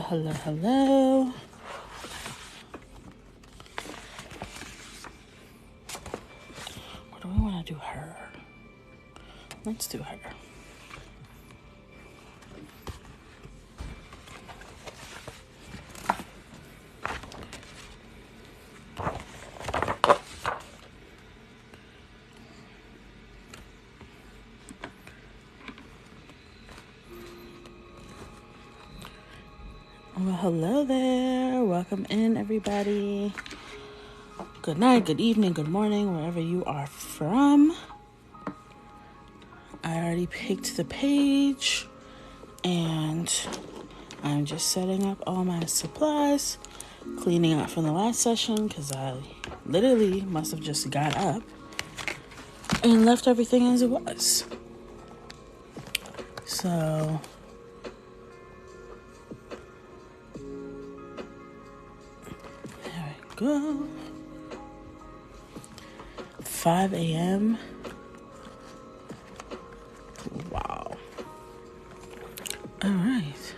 Hello, hello. Or do we want to do her? Let's do her. Well, hello there. Welcome in, everybody. Good night, good evening, good morning, wherever you are from. I already picked the page, and I'm just setting up all my supplies, cleaning out from the last session, because I literally must have just got up and left everything as it was. So there we go. 5 a.m. Wow. All right.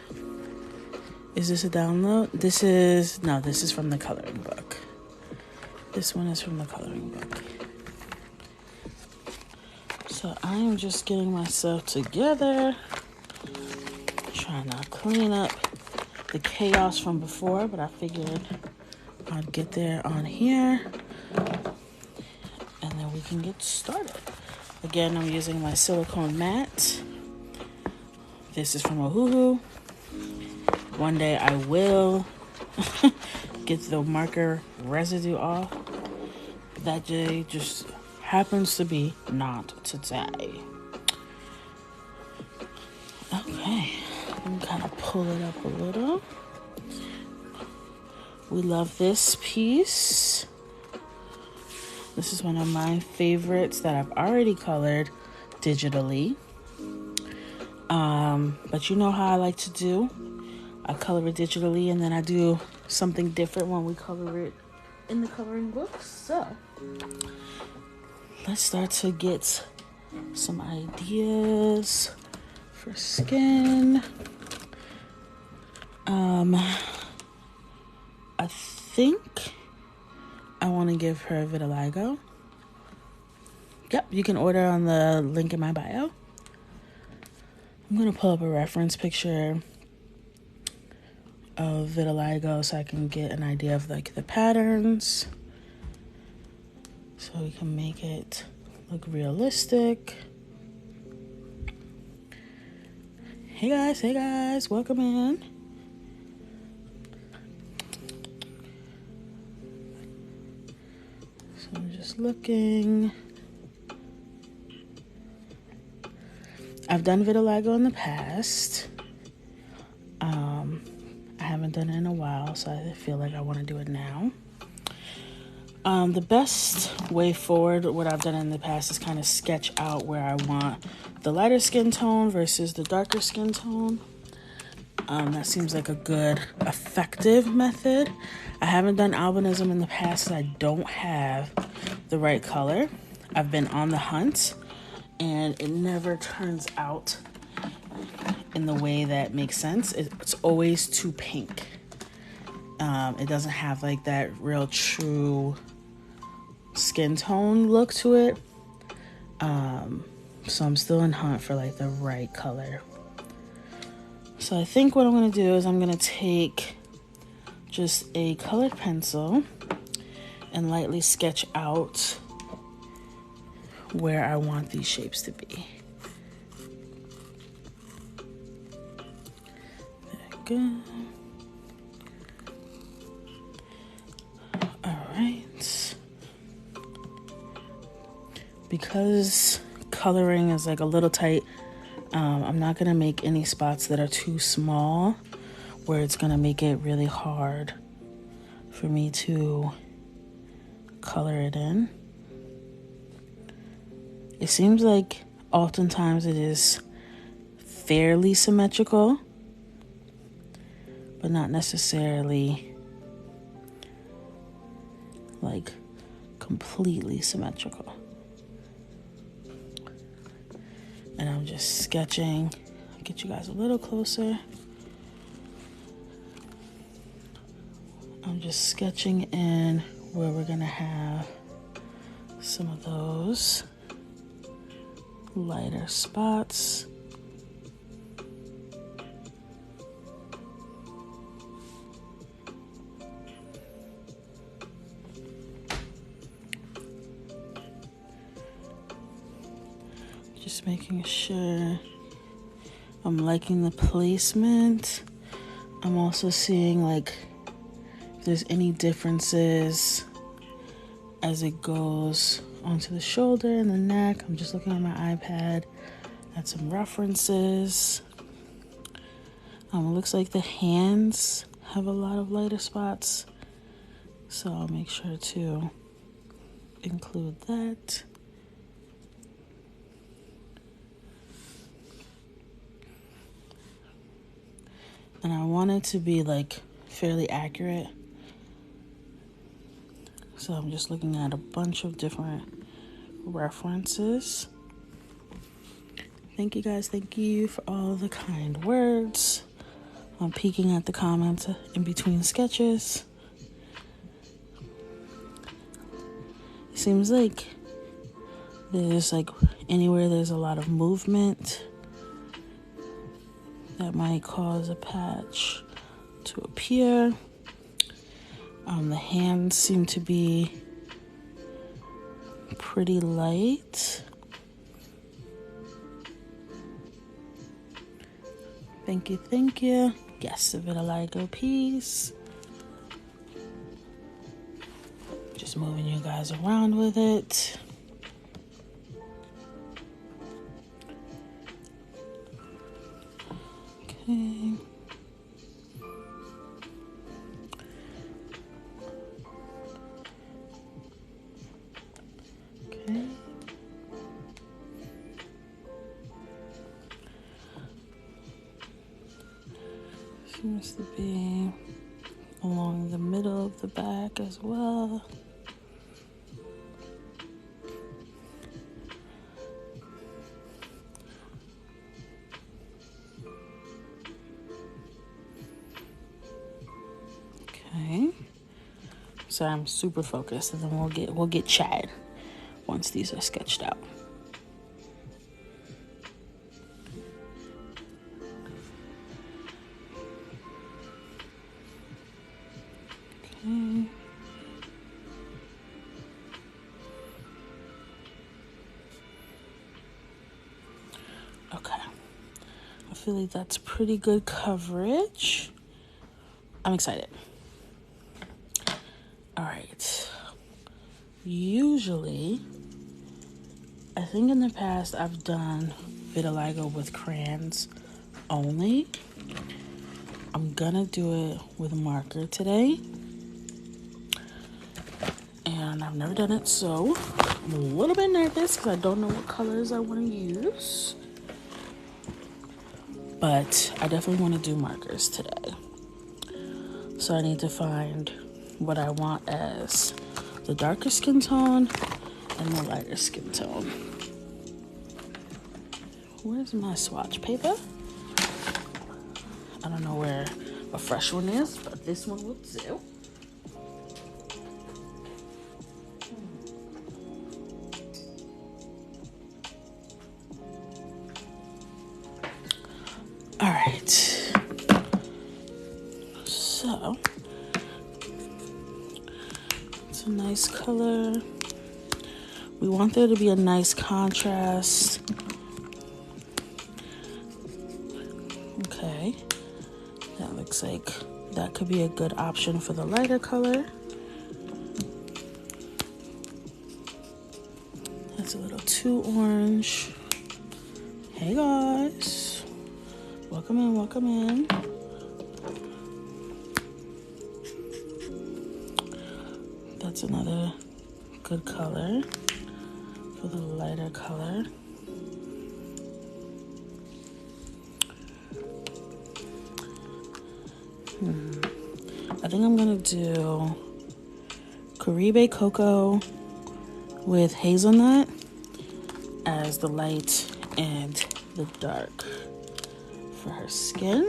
Is this a download? This is from the coloring book. This one is from the coloring book. So I am just getting myself together, trying to clean up the chaos from before, but I figured I'd get there on here, and then we can get started. Again, I'm using my silicone mat. This is from Ohuhu. One day I will get the marker residue off. That day just happens to be not today. Okay, let me kind of pull it up a little. We love this piece. This is one of my favorites that I've already colored digitally. But you know how I like to do. I color it digitally, and then I do something different when we color it in the coloring book. So let's start to get some ideas for skin. I think I want to give her vitiligo. Yep, you can order on the link in my bio. I'm going to pull up a reference picture of vitiligo so I can get an idea of like the patterns, so we can make it look realistic. Hey guys, welcome in. So I'm just looking. I've done vitiligo in the past. I haven't done it in a while, so I feel like I want to do it now. The best way forward, what I've done in the past, is kind of sketch out where I want the lighter skin tone versus the darker skin tone. That seems like a good, effective method. I haven't done albinism in the past, I don't have the right color. I've been on the hunt, and it never turns out in the way that makes sense. It's always too pink. It doesn't have like that real true skin tone look to it. So I'm still in hunt for like the right color. So I think what I'm going to do is I'm going to take just a colored pencil and lightly sketch out where I want these shapes to be. There we go. All right. Because coloring is like a little tight, I'm not going to make any spots that are too small where it's going to make it really hard for me to color it in. It seems like oftentimes it is fairly symmetrical, but not necessarily like completely symmetrical. And I'm just sketching. I'll get you guys a little closer. I'm just sketching in where we're gonna have some of those lighter spots. Just making sure I'm liking the placement. I'm also seeing like if there's any differences as it goes onto the shoulder and the neck. I'm just looking on my iPad at some references. It looks like the hands have a lot of lighter spots, so I'll make sure to include that. And I want it to be like fairly accurate. So I'm just looking at a bunch of different references. Thank you guys. Thank you for all the kind words. I'm peeking at the comments in between sketches. It seems like there's like anywhere there's a lot of movement that might cause a patch to appear. The hands seem to be pretty light. Thank you, thank you. Yes, the vitiligo piece. Just moving you guys around with it. Okay. Okay. Seems to be along the middle of the back as well. Okay. So I'm super focused, and then we'll get chatted once these are sketched out. Okay. Okay. I feel like that's pretty good coverage. I'm excited. All right. Usually, I think in the past I've done vitiligo with crayons only. I'm gonna do it with a marker today. And I've never done it, so I'm a little bit nervous because I don't know what colors I want to use. But I definitely want to do markers today. So I need to find what I want as the darker skin tone and the lighter skin tone. Where's my swatch paper? I don't know where a fresh one is, but this one will do. All right. So it's a nice color. We want there to be a nice contrast. Okay. That looks like that could be a good option for the lighter color. That's a little too orange. Hey guys. Welcome in, welcome in. That's another good color for the lighter color. I think I'm gonna do Caribe Cocoa with hazelnut as the light and the dark for her skin,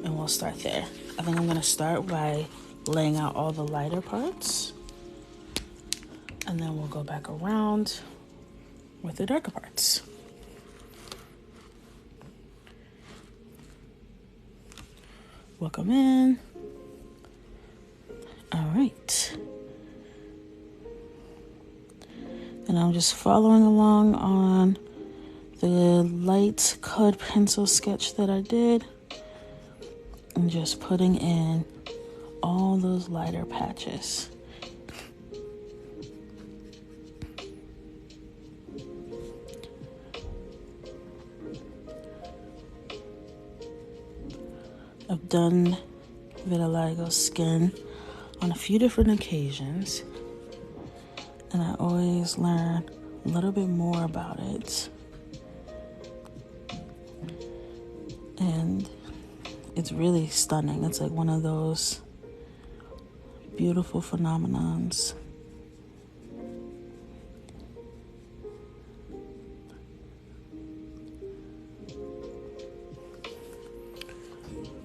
and we'll start there. I think I'm going to start by laying out all the lighter parts, and then we'll go back around with the darker parts. Welcome in. All right. And I'm just following along on the light colored pencil sketch that I did. And just putting in all those lighter patches. I've done vitiligo skin on a few different occasions, and I always learn a little bit more about it. And it's really stunning. It's like one of those beautiful phenomenons.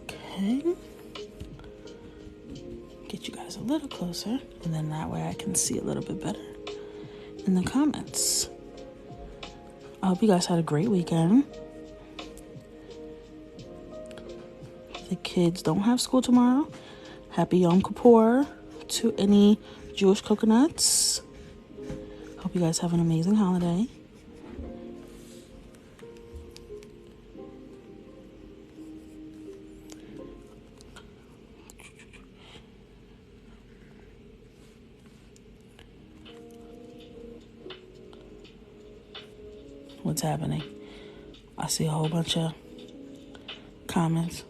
Okay. Get you guys a little closer, and then that way I can see a little bit better in the comments. I hope you guys had a great weekend. The kids don't have school tomorrow. Happy Yom Kippur to any Jewish coconuts. Hope you guys have an amazing holiday. What's happening? I see a whole bunch of comments.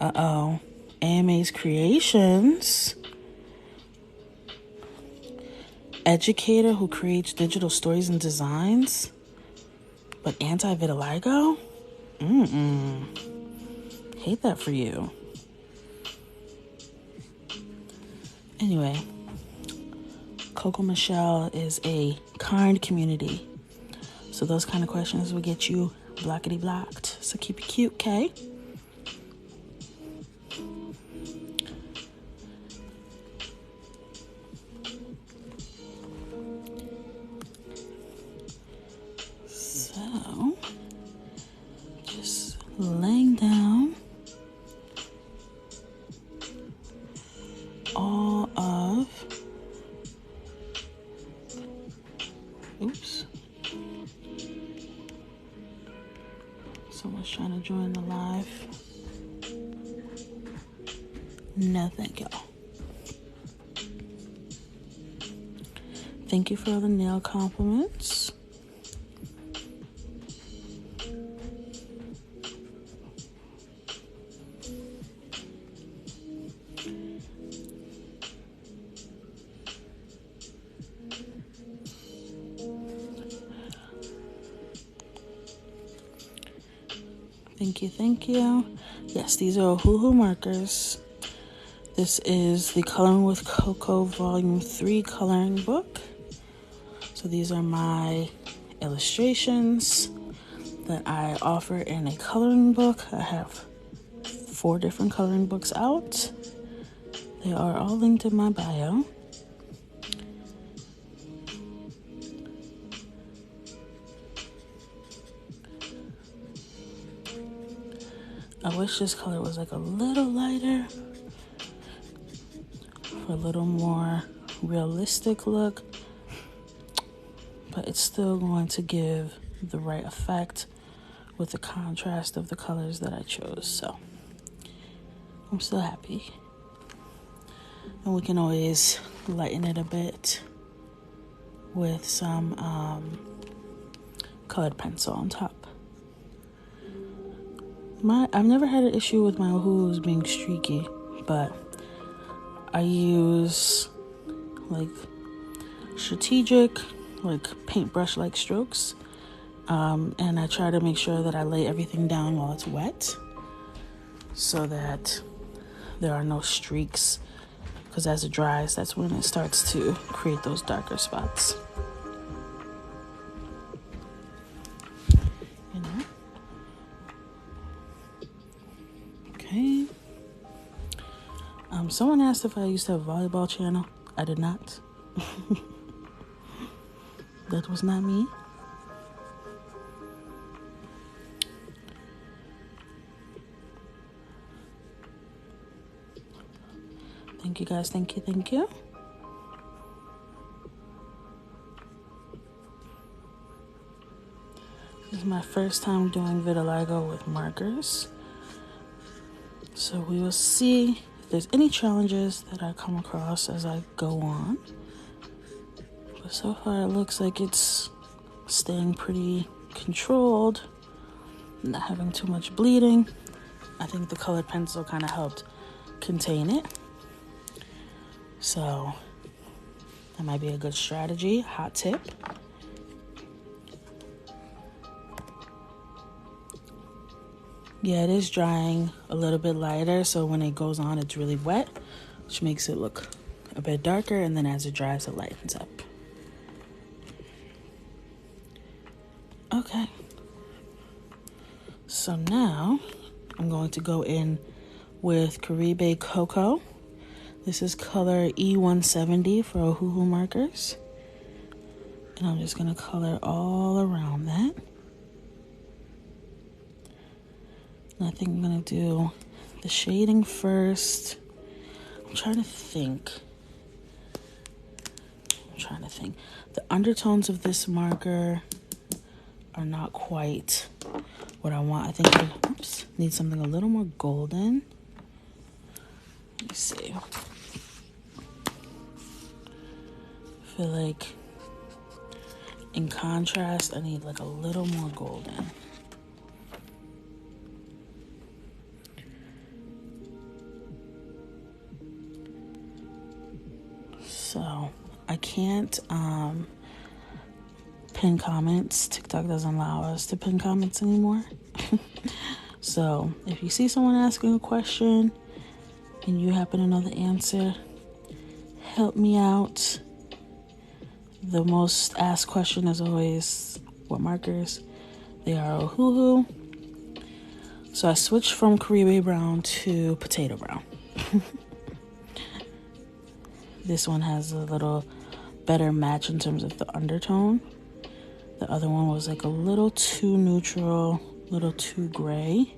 Uh-oh. AMA's Creations. Educator who creates digital stories and designs, but anti-vitiligo? Hate that for you. Anyway, Coco Michelle is a kind community. So those kind of questions will get you blockety blocked. So keep it cute, okay? So, just laying down all of, oops. Someone's trying to join the live. No, thank y'all. Thank you for all the nail compliments. Thank you. Yes, these are Ohuhu markers. This is the Coloring with Coco Volume 3 coloring book. So these are my illustrations that I offer in a coloring book. I have 4 different coloring books out. They are all linked in my bio. I wish this color was like a little lighter for a little more realistic look, but it's still going to give the right effect with the contrast of the colors that I chose. So I'm still happy. And we can always lighten it a bit with some colored pencil on top. I've never had an issue with my Ohuhus being streaky, but I use like strategic, like paintbrush-like strokes, and I try to make sure that I lay everything down while it's wet so that there are no streaks, because as it dries, that's when it starts to create those darker spots. You know? Okay. Someone asked if I used to have a volleyball channel. I did not. That was not me. Thank you guys. Thank you. Thank you. This is my first time doing vitiligo with markers. So we will see if there's any challenges that I come across as I go on. But so far it looks like it's staying pretty controlled, not having too much bleeding. I think the colored pencil kind of helped contain it. So that might be a good strategy, hot tip. Yeah, it is drying a little bit lighter, so when it goes on, it's really wet, which makes it look a bit darker, and then as it dries, it lightens up. Okay. So now I'm going to go in with Caribe Cocoa. This is color E170 for Ohuhu markers. And I'm just going to color all around that. And I think I'm going to do the shading first. I'm trying to think. The undertones of this marker are not quite what I want. I think I need something a little more golden. Let me see. I feel like in contrast, I need like a little more golden. So I can't pin comments. TikTok doesn't allow us to pin comments anymore. So if you see someone asking a question and you happen to know the answer, help me out. The most asked question is always what markers. They are Ohuhu. So I switched from Caribe Brown to Potato Brown. This one has a little better match in terms of the undertone. The other one was like a little too neutral, a little too gray.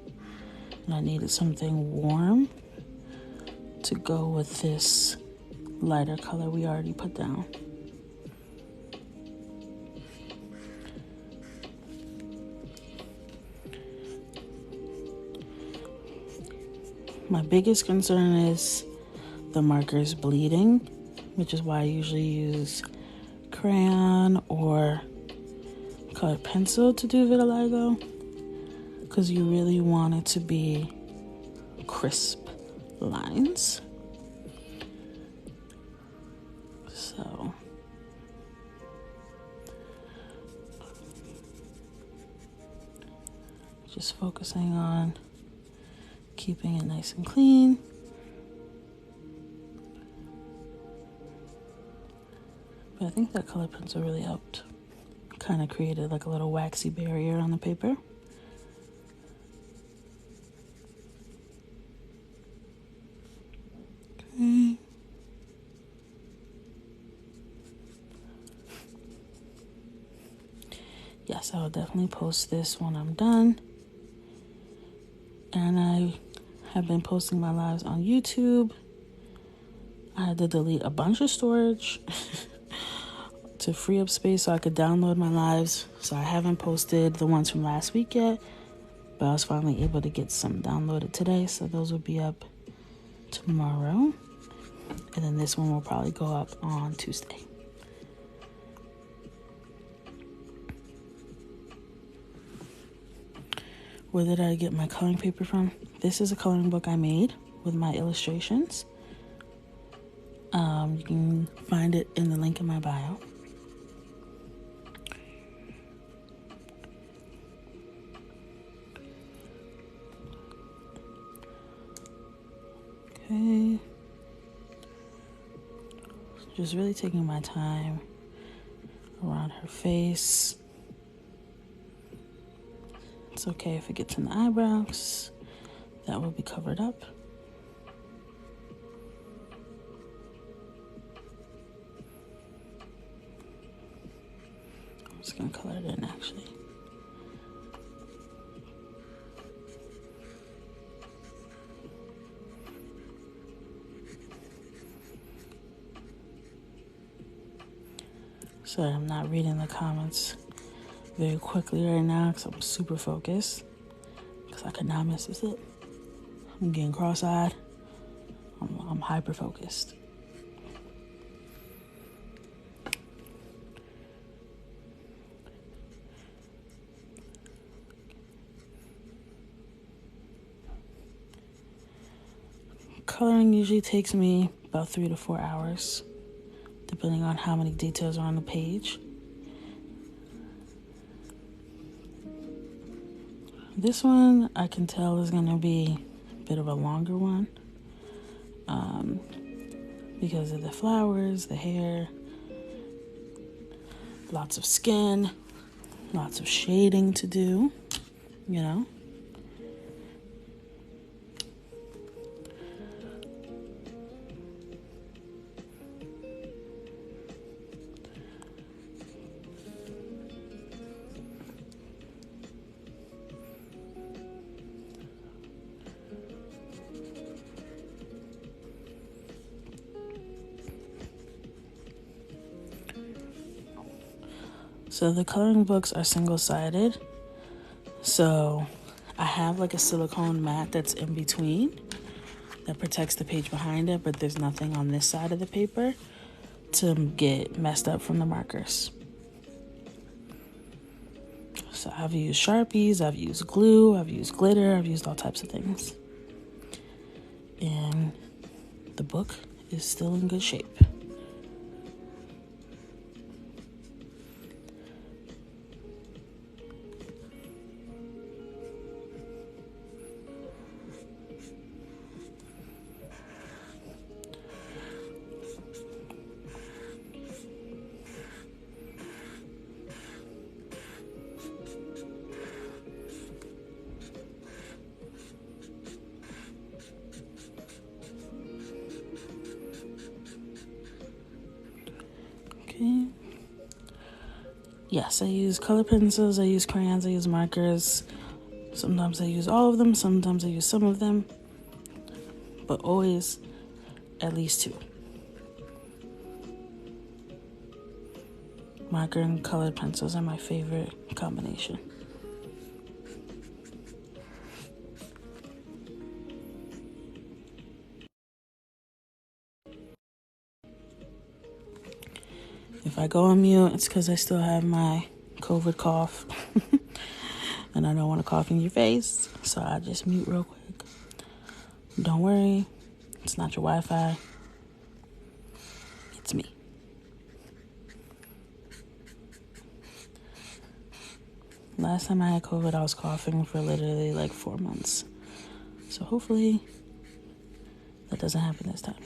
And I needed something warm to go with this lighter color we already put down. My biggest concern is the markers bleeding, which is why I usually use crayon or colored pencil to do vitiligo, because you really want it to be crisp lines. So just focusing on keeping it nice and clean. But I think that color pencil really helped. Kind of created like a little waxy barrier on the paper. Okay. Yes, I will definitely post this when I'm done. And I have been posting my lives on YouTube. I had to delete a bunch of storage to free up space so I could download my lives. So I haven't posted the ones from last week yet, but I was finally able to get some downloaded today. So those will be up tomorrow. And then this one will probably go up on Tuesday. Where did I get my coloring paper from? This is a coloring book I made with my illustrations. You can find it in the link in my bio. Okay. Just really taking my time around her face. It's okay if it gets in the eyebrows. That will be covered up. just gonna color it in actually. So I'm not reading the comments very quickly right now because I'm super focused. Because I could not miss this. I'm getting cross-eyed. I'm hyper-focused. Coloring usually takes me about 3 to 4 hours, depending on how many details are on the page. This one I can tell is going to be a bit of a longer one because of the flowers, the hair, lots of skin, lots of shading to do, you know. So the coloring books are single-sided. So I have like a silicone mat that's in between that protects the page behind it, but there's nothing on this side of the paper to get messed up from the markers. So I've used Sharpies, I've used glue, I've used glitter, I've used all types of things. And the book is still in good shape. Okay. Yes, I use color pencils, I use crayons, I use markers. Sometimes I use all of them, sometimes I use some of them, but always at least 2. Marker and colored pencils are my favorite combination. If I go on mute, it's because I still have my COVID cough and I don't want to cough in your face, so I just mute real quick. Don't worry, it's not your Wi-Fi, it's me. Last time I had COVID, I was coughing for literally like 4 months. So hopefully that doesn't happen this time.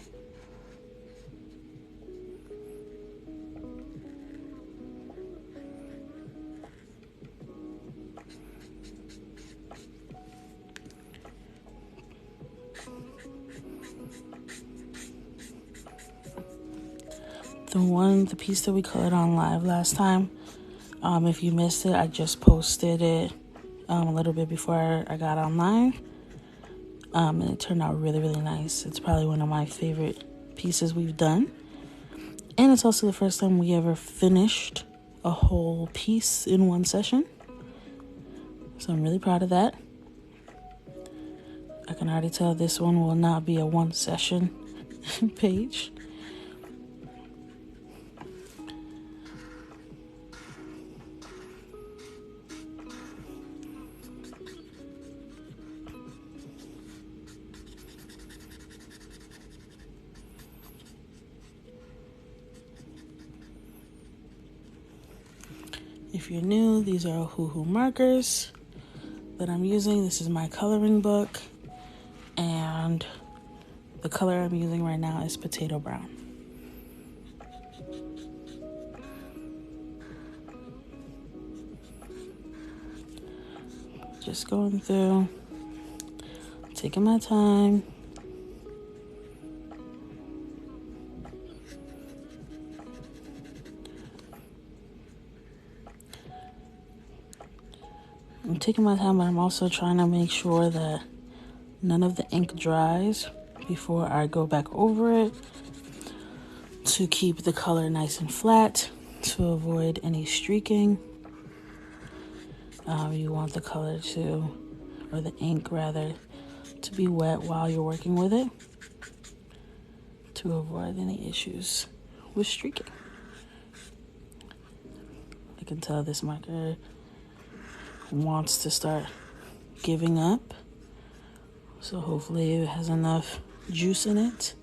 The piece that we colored on live last time, if you missed it, I just posted it a little bit before I got online, and it turned out really, really nice. It's probably one of my favorite pieces we've done, and it's also the first time we ever finished a whole piece in one session, so I'm really proud of that. I can already tell this one will not be a one session page. If you're new, these are Hoo markers that I'm using. This is my coloring book, and the color I'm using right now is potato brown. Just going through, taking my time. I'm taking my time, but I'm also trying to make sure that none of the ink dries before I go back over it to keep the color nice and flat to avoid any streaking. You want the color or the ink rather, to be wet while you're working with it to avoid any issues with streaking. I can tell this marker wants to start giving up, so hopefully it has enough juice in it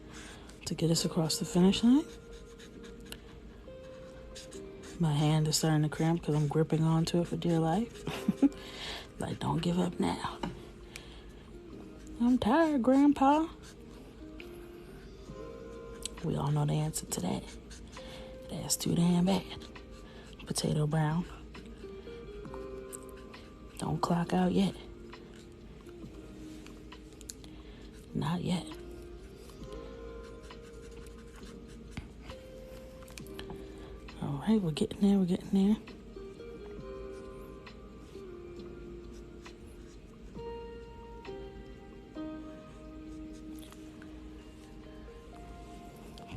to get us across the finish line. My hand is starting to cramp because I'm gripping onto it for dear life. Like, don't give up now. I'm tired, Grandpa. We all know the answer to that. That's too damn bad. Potato brown. Don't clock out yet. Not yet. All right, we're getting there.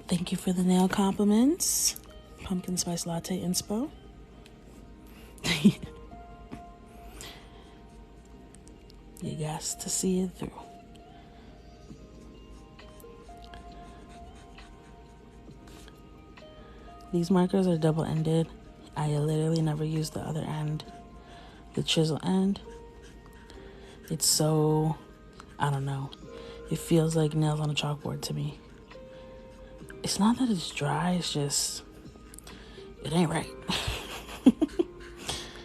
Thank you for the nail compliments. Pumpkin Spice Latte Inspo. You got to see it through. These markers are double-ended. I literally never use the other end, the chisel end. It's so, I don't know. It feels like nails on a chalkboard to me. It's not that it's dry, it's just, it ain't right.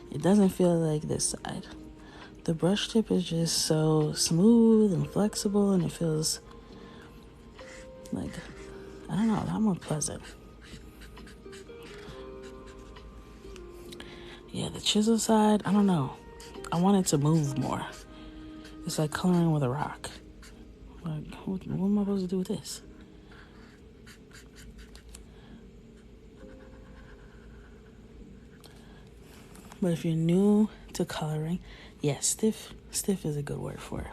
It doesn't feel like this side. The brush tip is just so smooth and flexible, and it feels like, I don't know, a lot more pleasant. Yeah, the chisel side, I don't know. I want it to move more. It's like coloring with a rock. Like, what am I supposed to do with this? But if you're new to coloring, yes, stiff is a good word for it.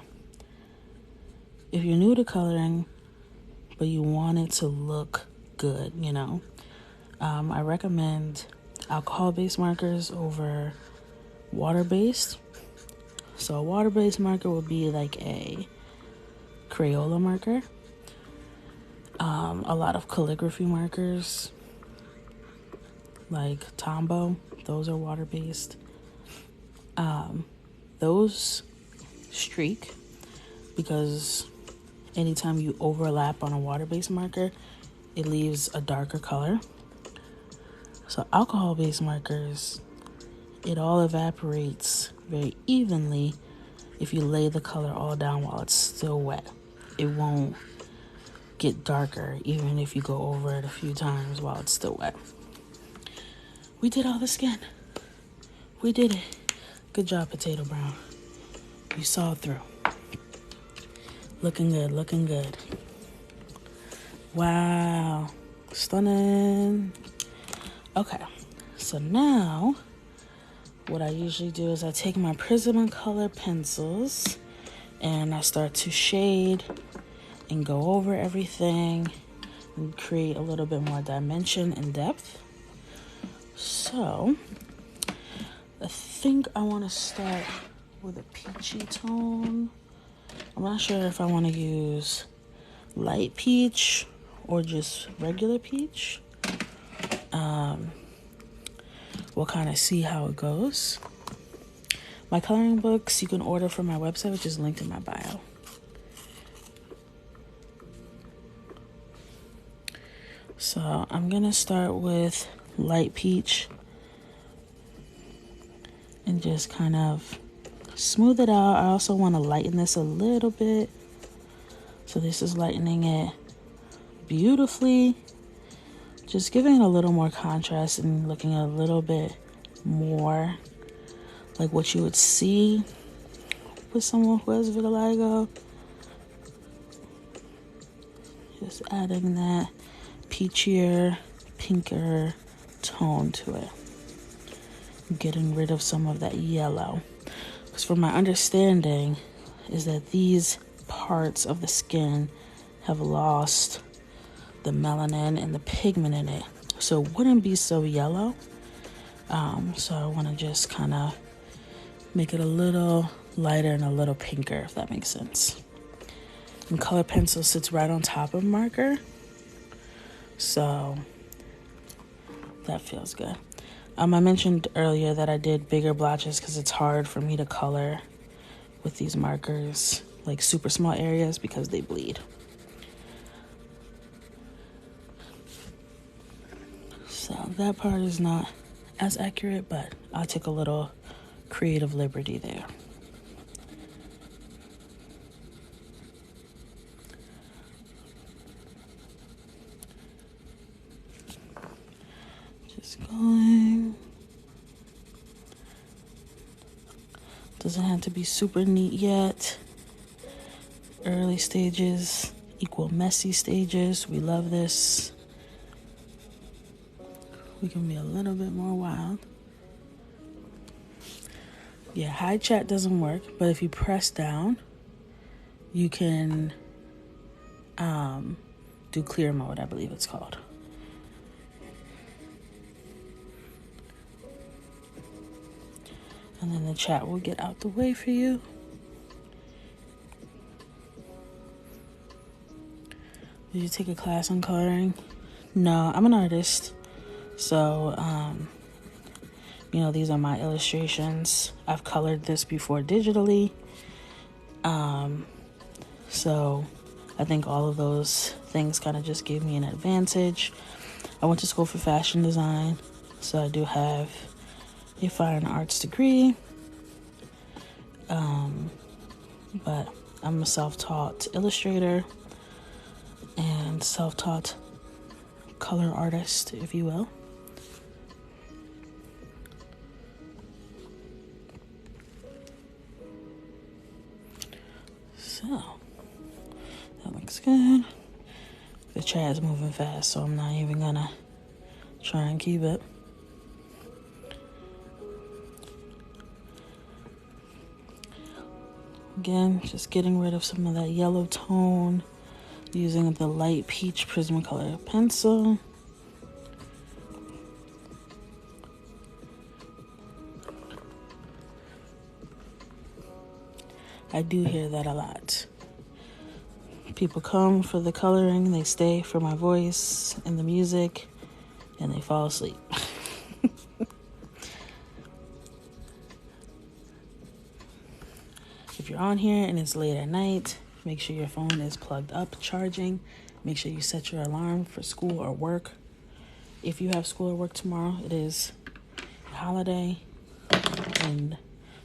If you're new to coloring, but you want it to look good, I recommend alcohol-based markers over water-based. So a water-based marker would be like a Crayola marker. A lot of calligraphy markers, like Tombow, those are water-based. Those streak because anytime you overlap on a water-based marker, it leaves a darker color. So alcohol-based markers, it all evaporates very evenly if you lay the color all down while it's still wet. It won't get darker even if you go over it a few times while it's still wet. We did all the skin. We did it. Good job, Potato Brown. You saw it through. Looking good. Wow. Stunning. Okay, so now what I usually do is I take my Prismacolor pencils and I start to shade and go over everything and create a little bit more dimension and depth. So I think I want to start with a peachy tone. I'm not sure if I want to use light peach or just regular peach. We'll kind of see how it goes. My coloring books you can order from my website, which is linked in my bio. So I'm gonna start with light peach and just kind of smooth it out. I also want to lighten this a little bit. So this is lightening it beautifully. Just giving it a little more contrast and looking a little bit more like what you would see with someone who has vitiligo. Just adding that peachier, pinker tone to it. Getting rid of some of that yellow. Because from my understanding is that these parts of the skin have lost the melanin and the pigment in it, so it wouldn't be so yellow. So I want to just kind of make it a little lighter and a little pinker, if that makes sense. And color pencil sits right on top of marker, so that feels good. I mentioned earlier that I did bigger blotches because it's hard for me to color with these markers, like super small areas, because they bleed. So that part is not as accurate, but I took a little creative liberty there. Just going. Doesn't have to be super neat yet. Early stages equal messy stages. We love this. We can be a little bit more wild. Yeah, hide chat doesn't work, but if you press down, you can do clear mode, I believe it's called. And then the chat will get out the way for you. Did you take a class on coloring? No, I'm an artist. So, these are my illustrations. I've colored this before digitally. So I think all of those things kind of just gave me an advantage. I went to school for fashion design, so I do have a fine arts degree. But I'm a self-taught illustrator and self-taught color artist, if you will. So, that looks good. The chat is moving fast, so I'm not even gonna try and keep it. Again, just getting rid of some of that yellow tone using the light peach Prismacolor pencil. I do hear that a lot. People come for the coloring, they stay for my voice and the music, and they fall asleep. If you're on here and it's late at night, make sure your phone is plugged up, charging. Make sure you set your alarm for school or work. If you have school or work tomorrow, it is a holiday in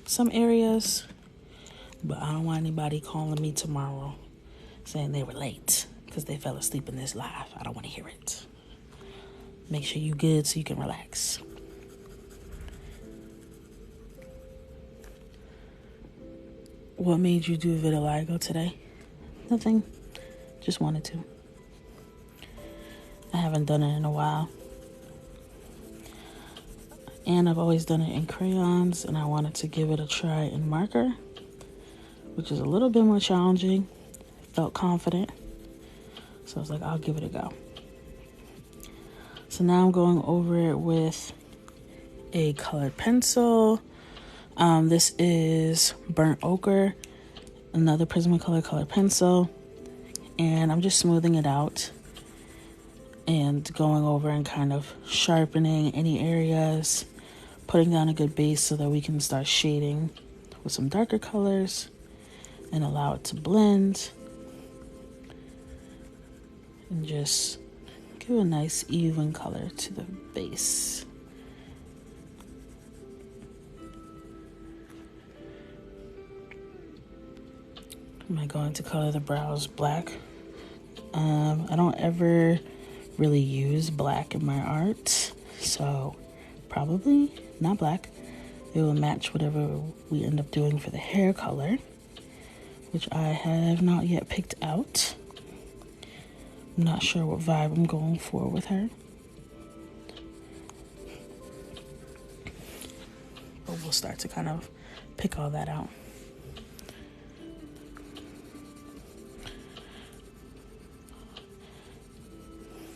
some areas, but I don't want anybody calling me tomorrow saying they were late because they fell asleep in this live. I don't want to hear it. Make sure you good so you can relax. What made you do vitiligo today? Nothing. Just wanted to. I haven't done it in a while. And I've always done it in crayons, and I wanted to give it a try in marker, which is a little bit more challenging. Felt confident. So I was like, I'll give it a go. So now I'm going over it with a colored pencil. This is burnt ochre, another Prismacolor colored pencil, and I'm just smoothing it out and going over and kind of sharpening any areas, putting down a good base so that we can start shading with some darker colors and allow it to blend and just give a nice even color to the base. Am I going to color the brows black? I don't ever really use black in my art, so probably not black. It will match whatever we end up doing for the hair color, which I have not yet picked out. I'm not sure what vibe I'm going for with her, but we'll start to kind of pick all that out.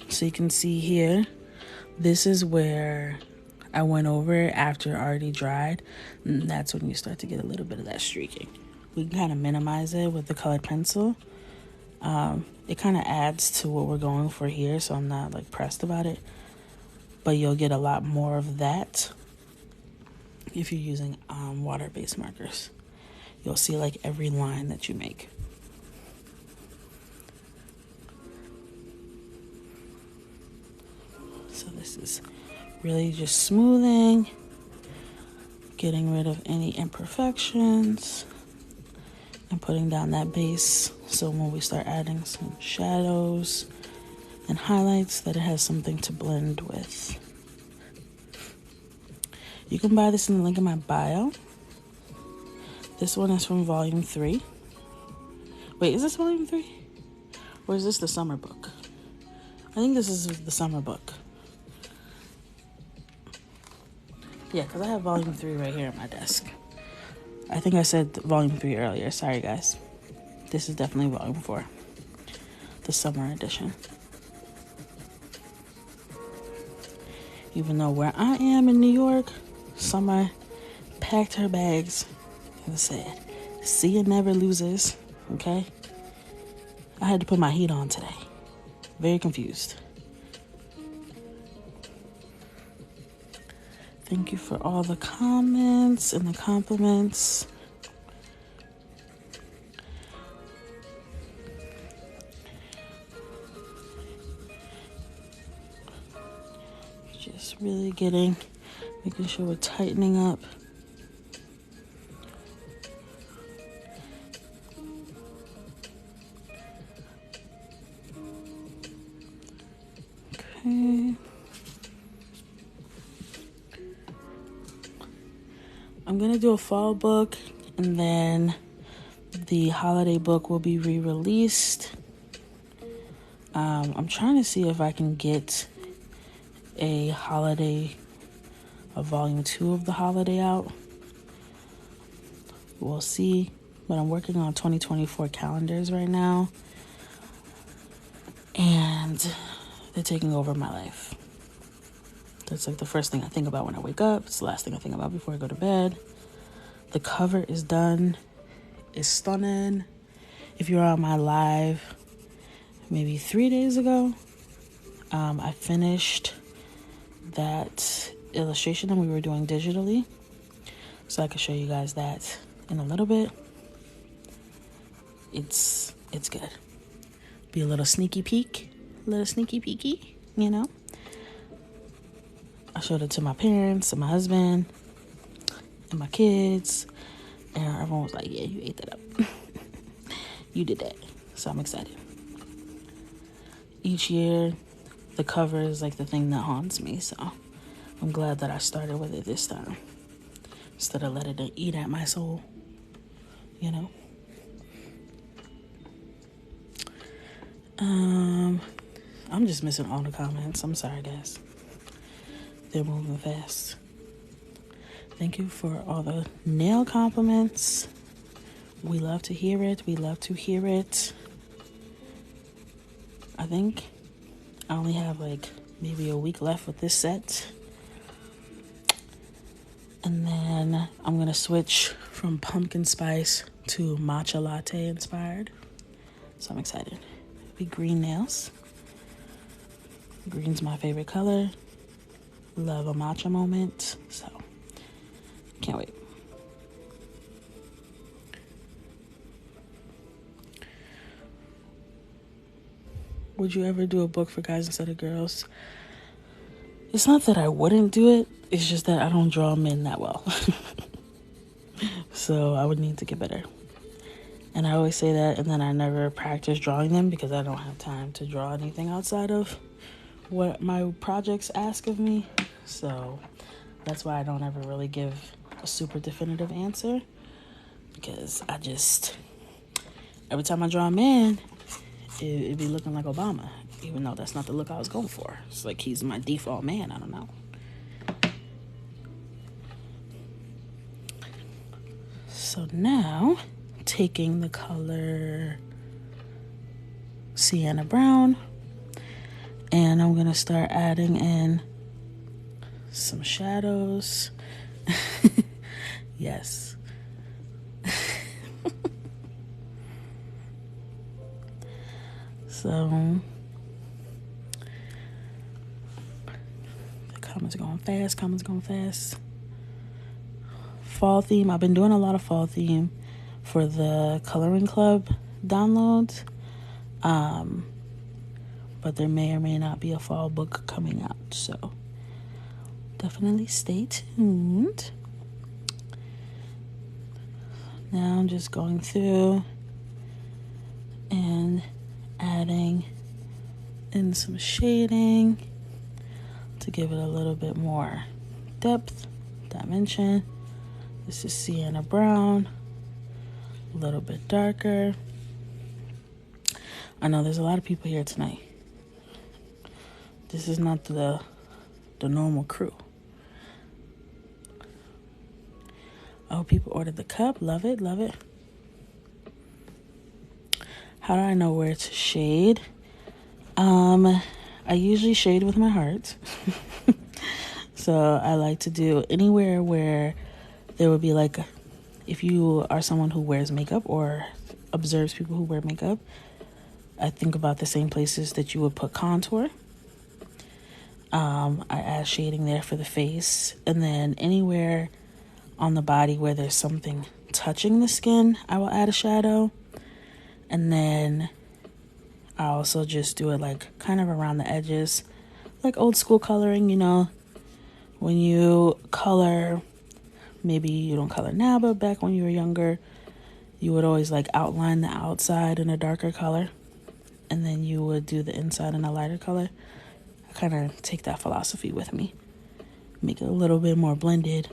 So you can see here, this is where I went over it after it already dried. And that's when you start to get a little bit of that streaking. We can kind of minimize it with the colored pencil. It kind of adds to what we're going for here, so I'm not like pressed about it. But you'll get a lot more of that if you're using water-based markers. You'll see like every line that you make. So this is really just smoothing, getting rid of any imperfections, and putting down that base. So when we start adding some shadows and highlights, that it has something to blend with. You can buy this in the link in my bio. This one is from volume 3. Wait, is this volume 3? Or is this the summer book? I think this is the summer book. Yeah, because I have volume 3 right here at my desk. I think I said volume 3 earlier. Sorry, guys. This is definitely volume 4. The summer edition. Even though where I am in New York, Summer packed her bags and said, see you never loses, okay? I had to put my heat on today. Very confused. Thank you for all the comments and the compliments. Just really making sure we're tightening up. Okay. I'm gonna do a fall book, and then the holiday book will be re-released. I'm trying to see if I can get a volume 2 of the holiday out. We'll see, but I'm working on 2024 calendars right now, and they're taking over my life. That's like the first thing I think about when I wake up. It's the last thing I think about before I go to bed. The cover is done. It's stunning. If you're on my live maybe 3 days ago, I finished that illustration that we were doing digitally. So I can show you guys that in a little bit. It's good. Be a little sneaky peeky, you know. I showed it to my parents and my husband and my kids, and everyone was like, yeah, you ate that up. You did that. So I'm excited. Each year, the cover is like the thing that haunts me, so I'm glad that I started with it this time instead of letting it eat at my soul, you know. I'm just missing all the comments. I'm sorry, guys. They're moving fast. Thank you for all the nail compliments. We love to hear it. I think I only have like maybe a week left with this set. And then I'm going to switch from pumpkin spice to matcha latte inspired. So I'm excited. Be green nails. Green's my favorite color. Love a matcha moment. So can't wait. Would you ever do a book for guys instead of girls? It's not that I wouldn't do it. It's just that I don't draw men that well. So I would need to get better. And I always say that, and then I never practice drawing them because I don't have time to draw anything outside of what my projects ask of me. So that's why I don't ever really give a super definitive answer, because every time I draw a man, it'd be looking like Obama, even though that's not the look I was going for. It's like he's my default man. I don't know. So now, taking the color Sienna Brown, and I'm gonna start adding in some shadows. Yes. So the comments are going fast. Fall theme. I've been doing a lot of fall theme for the Coloring Club downloads. But there may or may not be a fall book coming out. So definitely stay tuned. Now I'm just going through and adding in some shading to give it a little bit more depth, dimension. This is Sienna Brown, a little bit darker. I know there's a lot of people here tonight. This is not the normal crew. Oh, people ordered the cup. Love it, love it. How do I know where to shade? I usually shade with my heart. So I like to do anywhere where there would be like, if you are someone who wears makeup or observes people who wear makeup, I think about the same places that you would put contour. I add shading there for the face, and then anywhere on the body where there's something touching the skin, I will add a shadow. And then I also just do it like kind of around the edges, like old school coloring, you know, when you color, maybe you don't color now, but back when you were younger, you would always like outline the outside in a darker color, and then you would do the inside in a lighter color. I kind of take that philosophy with me, make it a little bit more blended,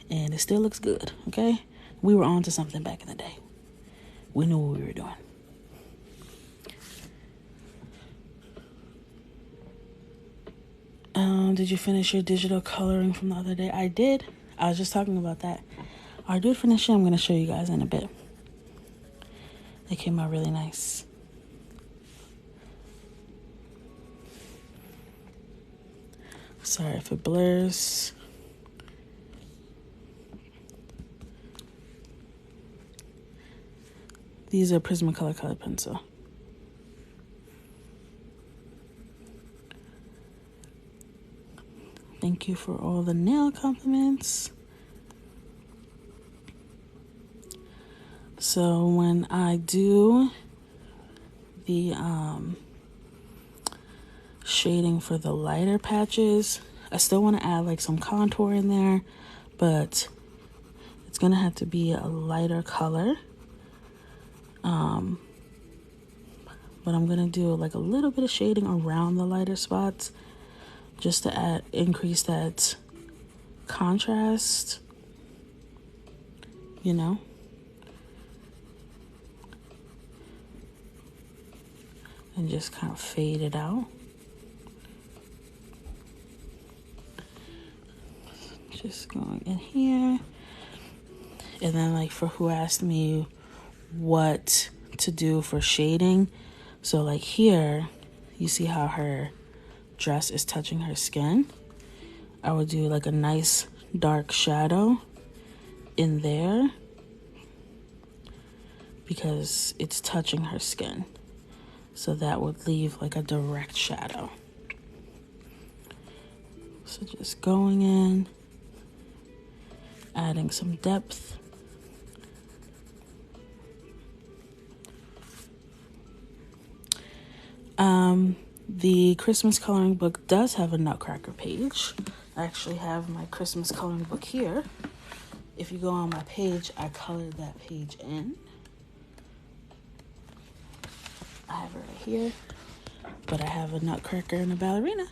and it still looks good, okay? We were on to something back in the day. We knew what we were doing. Did you finish your digital coloring from the other day? I did. I was just talking about that. I did finish it. I'm going to show you guys in a bit. It came out really nice. Sorry if it blurs. These are Prismacolor colored pencil. Thank you for all the nail compliments. So when I do the shading for the lighter patches, I still want to add like some contour in there, but it's gonna have to be a lighter color. But I'm gonna do like a little bit of shading around the lighter spots just to increase that contrast, you know. And just kind of fade it out. Just going in here. And then like for who asked me what to do for shading, so like here, you see how her dress is touching her skin? I would do like a nice dark shadow in there because it's touching her skin. So that would leave like a direct shadow. So just going in, adding some depth. The Christmas coloring book does have a Nutcracker page. I actually have my Christmas coloring book here. If you go on my page, I colored that page in. I have it right here, but I have a Nutcracker and a ballerina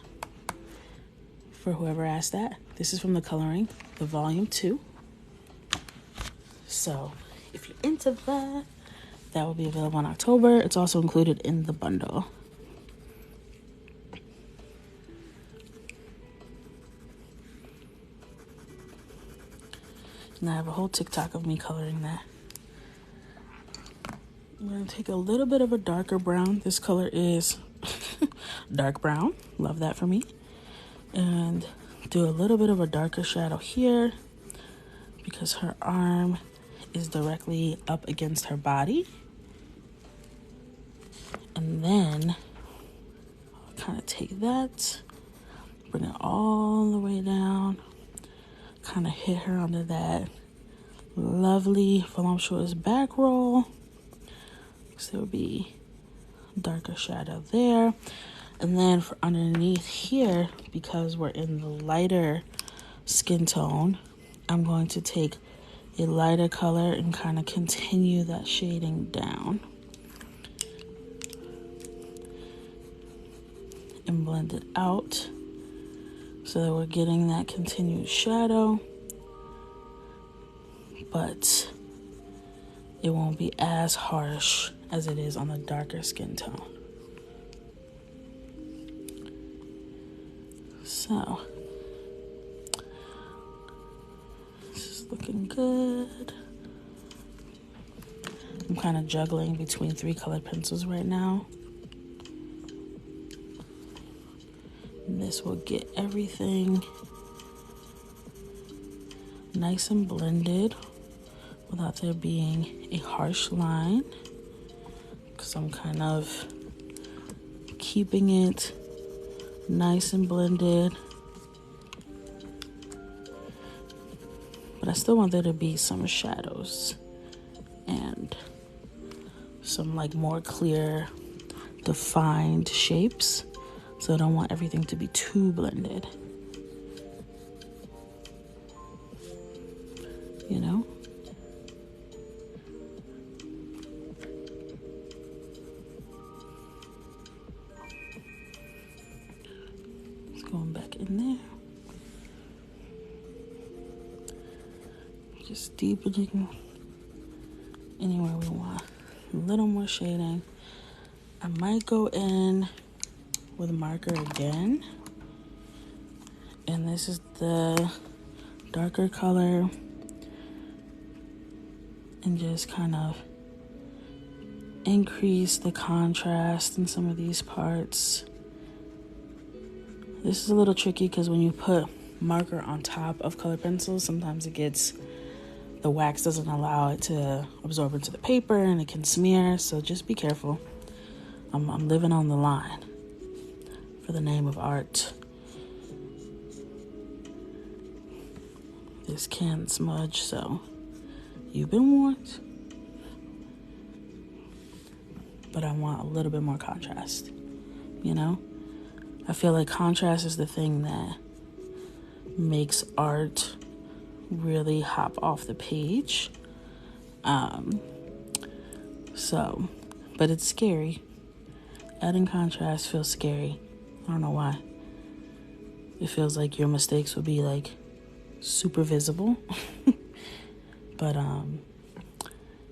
for whoever asked that. This is from the Coloring, the volume 2. So if you're into that, that will be available in October. It's also included in the bundle. And I have a whole TikTok of me coloring that. I'm going to take a little bit of a darker brown. This color is dark brown. Love that for me. And do a little bit of a darker shadow here because her arm is directly up against her body. And then I'll kind of take that, bring it all the way down, kind of hit her under that lovely voluptuous back roll. So there will be darker shadow there. And then for underneath here, because we're in the lighter skin tone, I'm going to take a lighter color and kind of continue that shading down and blend it out so that we're getting that continued shadow, but it won't be as harsh as it is on the darker skin tone. So this is looking good. I'm kind of juggling between 3 colored pencils right now. And this will get everything nice and blended without there being a harsh line, because I'm kind of keeping it nice and blended, but I still want there to be some shadows and some like more clear defined shapes, so I don't want everything to be too blended, you know? It's going back in there. Just deepening anywhere we want. A little more shading. I might go in with a marker again. And this is the darker color. And just kind of increase the contrast in some of these parts. This is a little tricky because when you put marker on top of colored pencils, sometimes the wax doesn't allow it to absorb into the paper and it can smear, so just be careful. I'm living on the line for the name of art. This can smudge, so you've been warned. But I want a little bit more contrast, you know? I feel like contrast is the thing that makes art really hop off the page. But it's scary. Adding contrast feels scary. I don't know why. It feels like your mistakes would be like super visible. But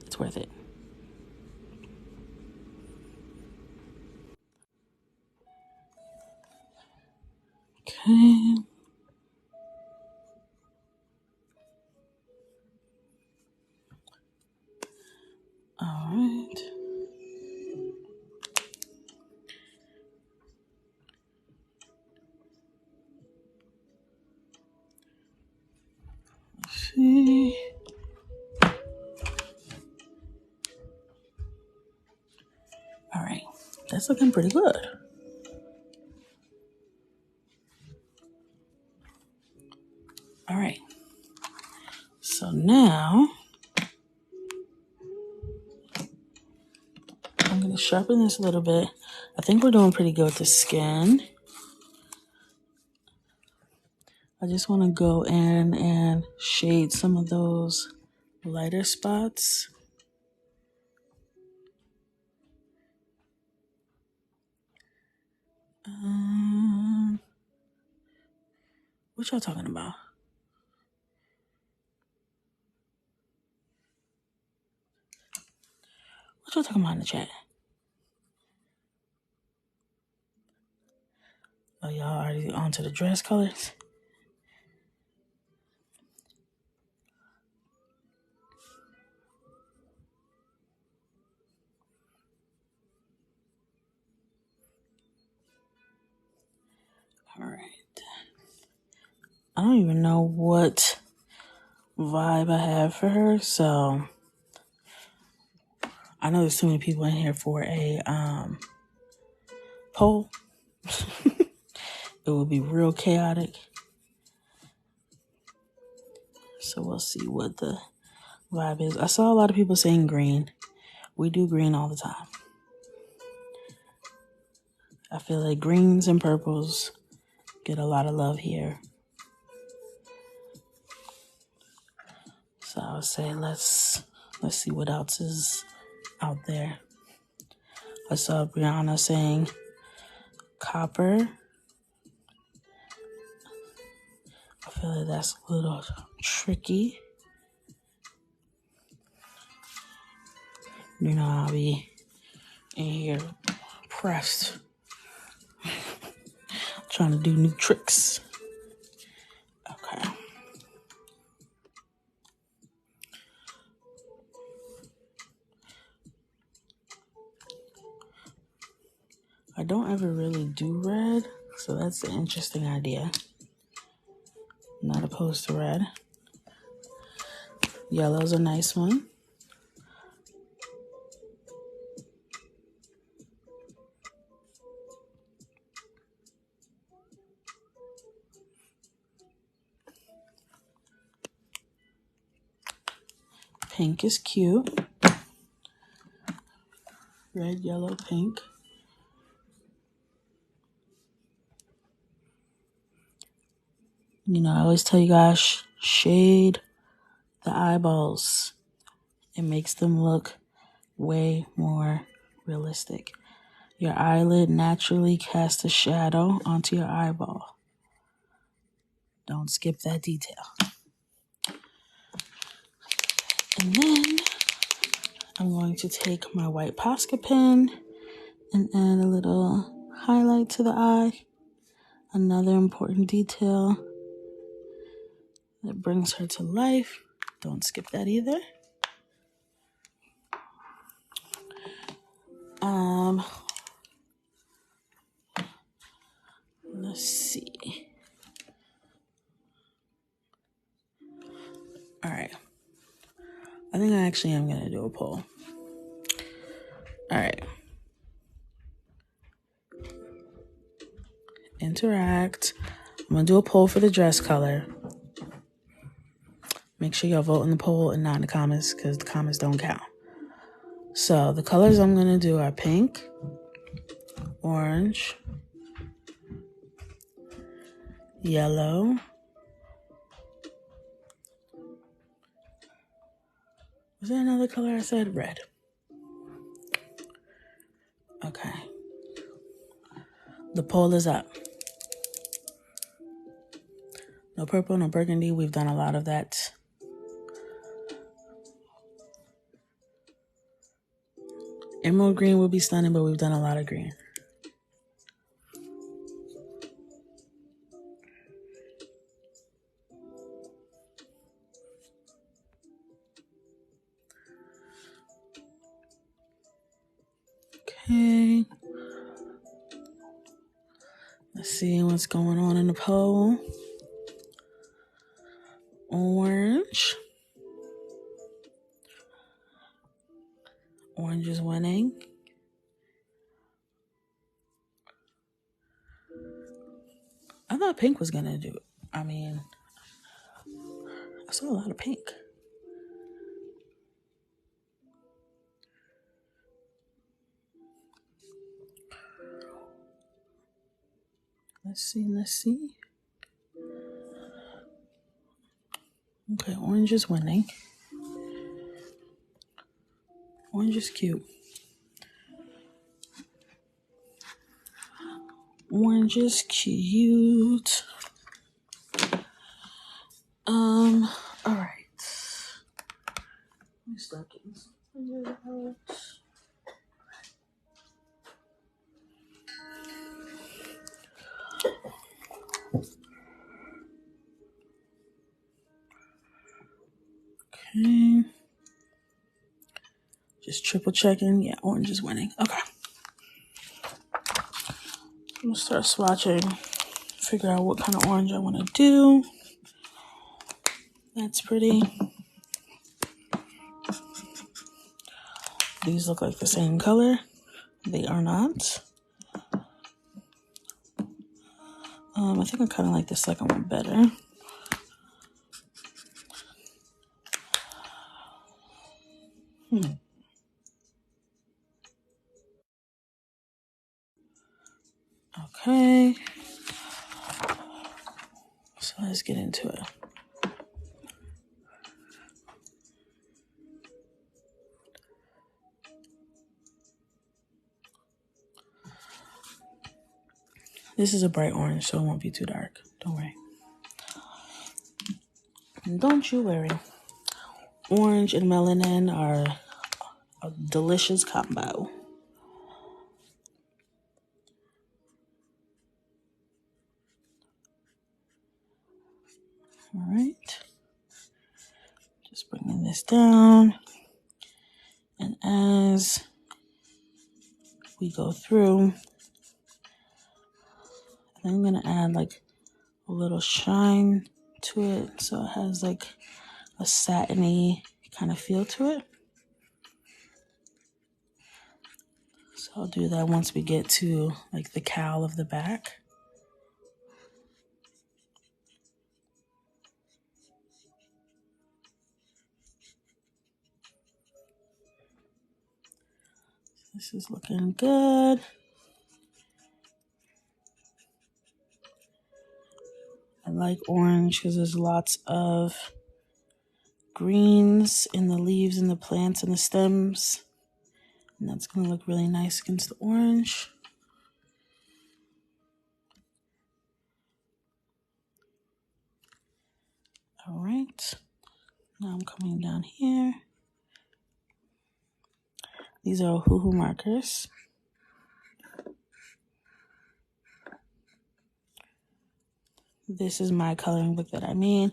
it's worth it. Okay. All right. Let's see. All right. That's looking pretty good. All right. So now I'm going to sharpen this a little bit. I think we're doing pretty good with the skin. I just want to go in and shade some of those lighter spots. What y'all talking about? What y'all talking about in the chat? Oh, y'all already on to the dress colors? All right. I don't even know what vibe I have for her, so I know there's too many people in here for a poll. It will be real chaotic. So we'll see what the vibe is. I saw a lot of people saying green. We do green all the time. I feel like greens and purples get a lot of love here. So I would say let's see what else is out there. I saw Brianna saying copper. I feel like that's a little tricky. You know, I'll be in here pressed, trying to do new tricks. Okay. I don't ever really do red, so that's an interesting idea. I'm not opposed to red. Yellow's a nice one. Pink is cute. Red, yellow, pink. You know, I always tell you guys, shade the eyeballs. It makes them look way more realistic. Your eyelid naturally casts a shadow onto your eyeball. Don't skip that detail. And then I'm going to take my white Posca pen and add a little highlight to the eye. Another important detail that brings her to life. Don't skip that either. Let's see. All right. I think I actually am going to do a poll. All right. Interact. I'm going to do a poll for the dress color. Make sure y'all vote in the poll and not in the comments because the comments don't count. So the colors I'm going to do are pink, orange, yellow. Was there another color I said? Red. Okay. The poll is up. No purple, no burgundy. We've done a lot of that. Emerald green will be stunning, but we've done a lot of green. Okay. Let's see what's going on in the poll. Orange. Orange is winning. I thought pink was gonna do it. I mean, I saw a lot of pink. Let's see. Okay, orange is winning. Orange is cute. Orange is cute. All right. Let me start getting some out. Okay. Just triple checking. Yeah, orange is winning. Okay. I'm gonna start swatching figure out what kind of orange I want to do. That's pretty. These look like the same color. They are not. I think I kind of like the second one better. Okay. So let's get into it. This is a bright orange, so it won't be too dark. Don't worry. Don't you worry. Orange and melanin are a delicious combo. All right. Just bringing this down. And as we go through, I'm going to add like a little shine to it so it has like a satiny kind of feel to it. So I'll do that once we get to like the cowl of the back. This is looking good. I like orange because there's lots of greens in the leaves and the plants and the stems. And that's going to look really nice against the orange. All right. Now I'm coming down here. These are hoo-hoo markers. This is my coloring book that I made.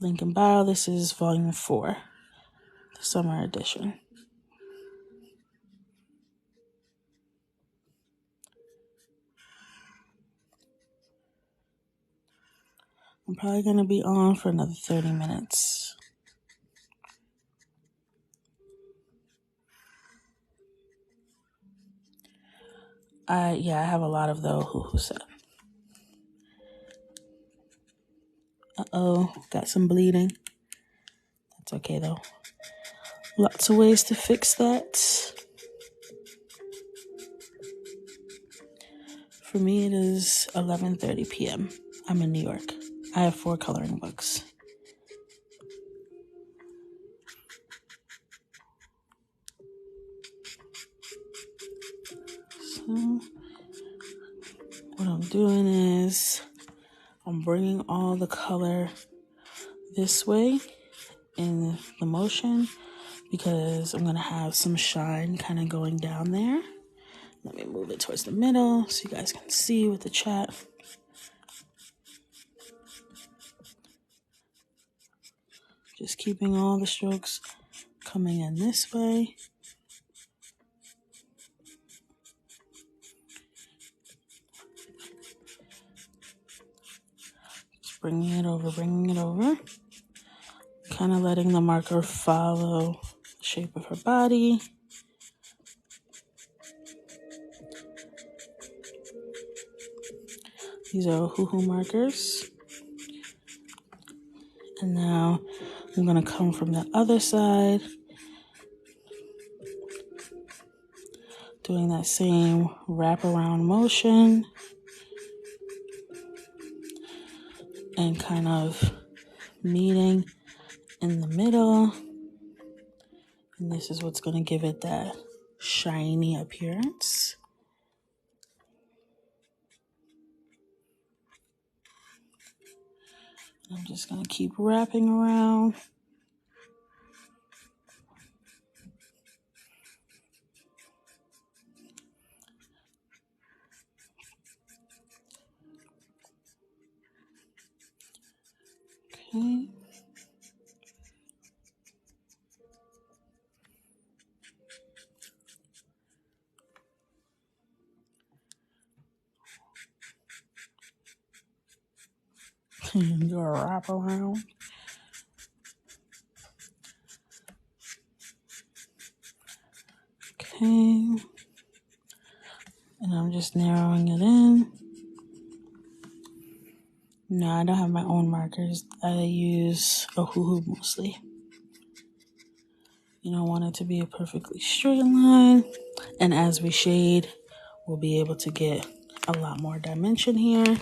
Link in bio. This is volume 4, the summer edition. I'm probably going to be on for another 30 minutes. I have a lot of the hoo-hoo set. Uh-oh, got some bleeding. That's okay though. Lots of ways to fix that. For me, it is 11:30 p.m. I'm in New York. I have 4 coloring books. So, what I'm doing is I'm bringing all the color this way in the motion because I'm going to have some shine kind of going down there. Let me move it towards the middle so you guys can see with the chat. Just keeping all the strokes coming in this way. Just bringing it over. Kind of letting the marker follow the shape of her body. These are hoo-hoo markers. And now I'm going to come from the other side, doing that same wraparound motion and kind of meeting in the middle. And this is what's going to give it that shiny appearance. I'm just going to keep wrapping around. Okay. And do a wrap around. Okay. And I'm just narrowing it in. No, I don't have my own markers. I use a hoo-hoo mostly. You don't want it to be a perfectly straight line. And as we shade, we'll be able to get a lot more dimension here.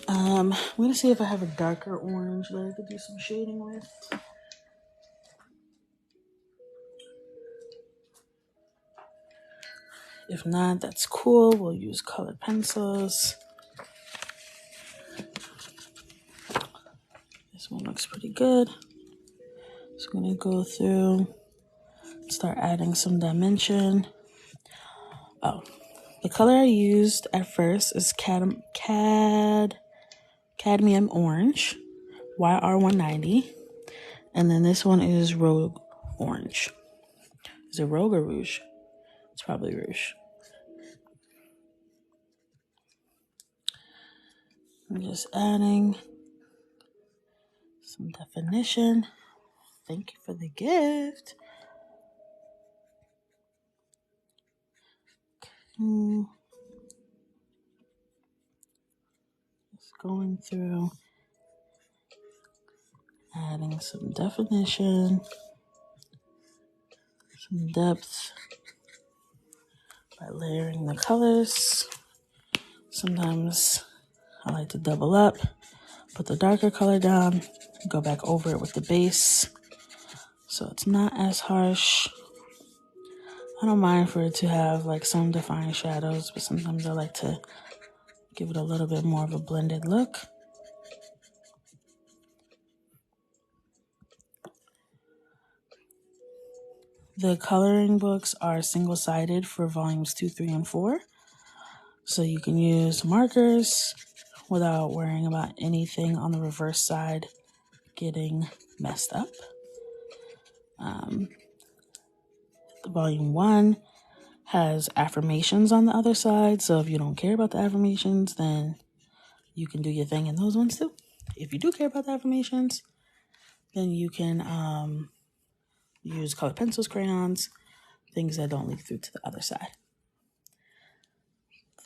I'm gonna see if I have a darker orange that I could do some shading with. If not, that's cool. We'll use colored pencils. This one looks pretty good. So I'm gonna go through, start adding some dimension. Oh, the color I used at first is cadmium orange, YR190. And then this one is Rogue Orange. Is it Rogue or Rouge? It's probably Rouge. I'm just adding some definition. Thank you for the gift. Just going through, adding some definition, some depth by layering the colors. Sometimes I like to double up, put the darker color down, go back over it with the base so it's not as harsh. I don't mind for it to have like some defined shadows, but sometimes I like to give it a little bit more of a blended look. The coloring books are single-sided for volumes 2, 3, and 4. So you can use markers without worrying about anything on the reverse side getting messed up. Volume 1 has affirmations on the other side. So if you don't care about the affirmations, then you can do your thing in those ones too. If you do care about the affirmations, then you can use colored pencils, crayons, things that don't leak through to the other side.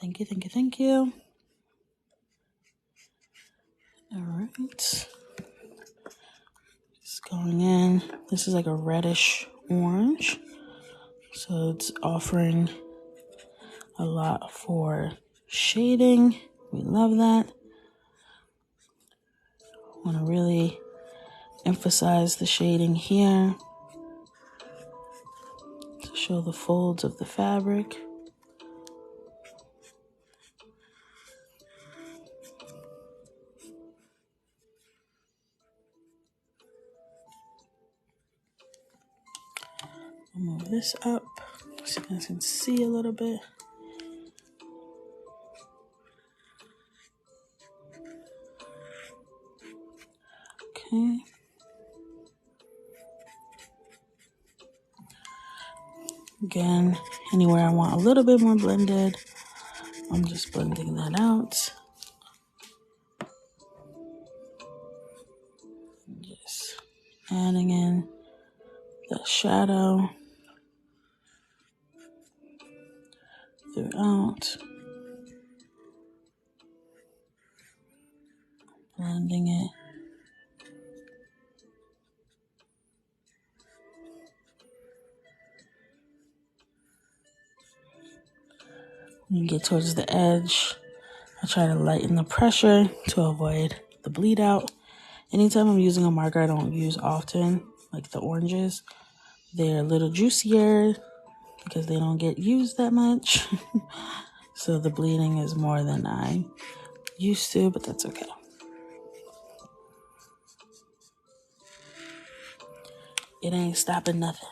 Thank you, thank you, thank you. All right. Just going in. This is like a reddish orange. So it's offering a lot for shading. We love that. Want to really emphasize the shading here to show the folds of the fabric. I'll move this up so you guys can see a little bit. Okay. Again, anywhere I want a little bit more blended, I'm just blending that out. Just adding in the shadow throughout. Blending it. When you get towards the edge, I try to lighten the pressure to avoid the bleed out. Anytime I'm using a marker I don't use often, like the oranges, they're a little juicier because they don't get used that much. So the bleeding is more than I'm used to, but that's okay. It ain't stopping nothing.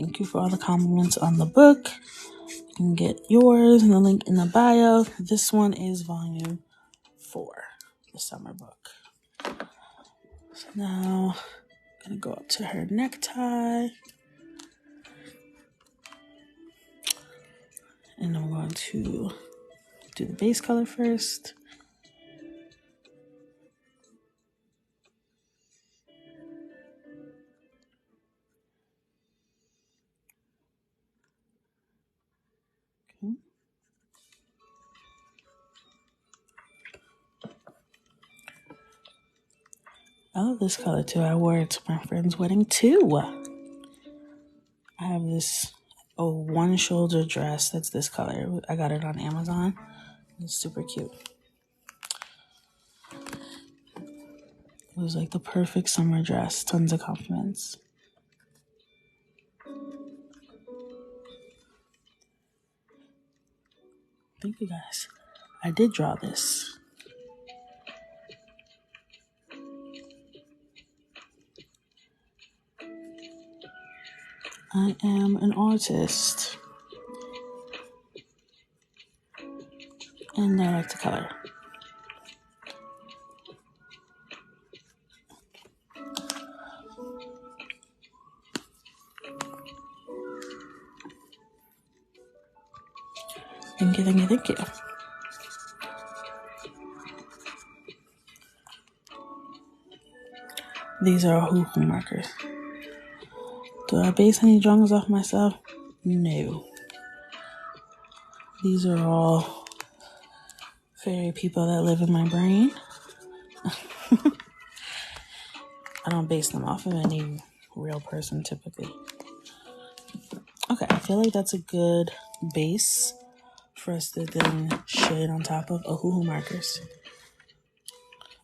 Thank you for all the compliments on the book. You can get yours in the link in the bio. This one is volume 4, the summer book. So now I'm going to go up to her necktie. And I'm going to do the base color first. Okay. I love this color too. I wore it to my friend's wedding too. I have this one shoulder dress that's this color. I got it on Amazon. It's super cute. It was like the perfect summer dress. Tons of compliments. Thank you guys. I did draw this. I am an artist. And I like to color. Thank you, thank you, thank you. These are hoo-hoo markers. Do I base any drawings off myself? No. These are all fairy people that live in my brain. I don't base them off of any real person typically. Okay, I feel like that's a good base for us to then shade on top of hoo-hoo markers.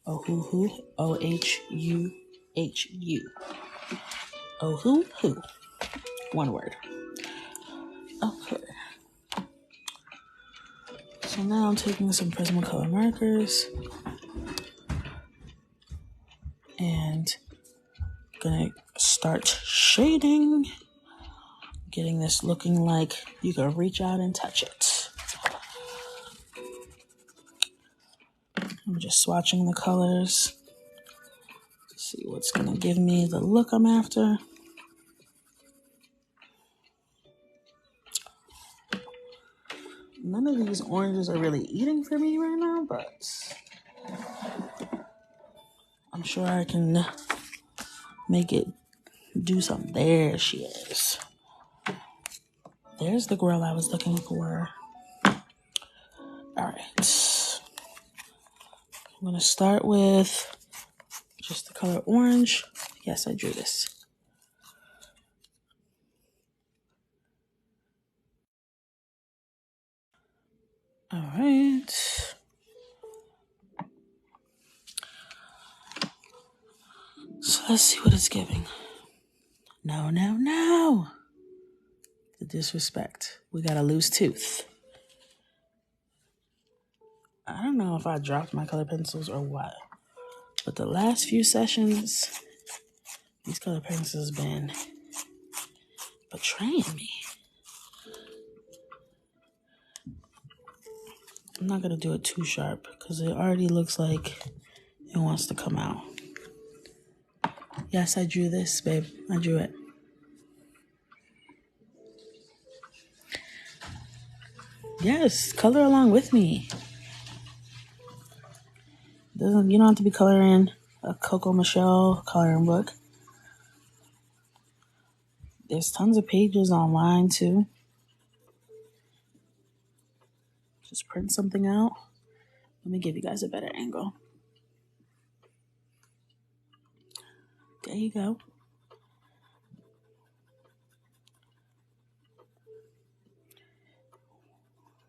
Hoo-hoo, O-H-U-H-U. Hoo-hoo. One word. Okay. So now I'm taking some Prismacolor markers and gonna start shading, getting this looking like you can reach out and touch it. I'm just swatching the colors to see what's gonna give me the look I'm after. None of these oranges are really eating for me right now, but I'm sure I can make it do something. There she is. There's the girl I was looking for. All right. I'm going to start with just the color orange. Yes, I drew this. All right. So let's see what it's giving. No. The disrespect. We got a loose tooth. I don't know if I dropped my color pencils or what, but the last few sessions, these color pencils have been betraying me. I'm not going to do it too sharp because it already looks like it wants to come out. Yes, I drew this, babe. I drew it. Yes, color along with me. You don't have to be coloring a Coco Michelle coloring book. There's tons of pages online too. Just print something out. Let me give you guys a better angle. There you go.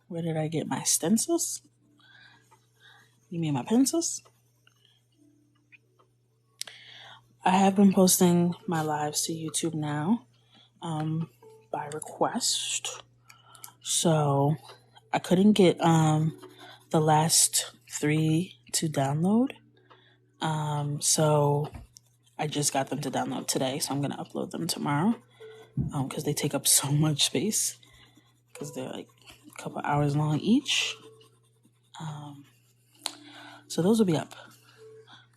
Where did I get my stencils? You mean my pencils? I have been posting my lives to YouTube now by request. So I couldn't get the last 3 to download. So I just got them to download today. So I'm going to upload them tomorrow. because they take up so much space because they're like a couple hours long each. So those will be up.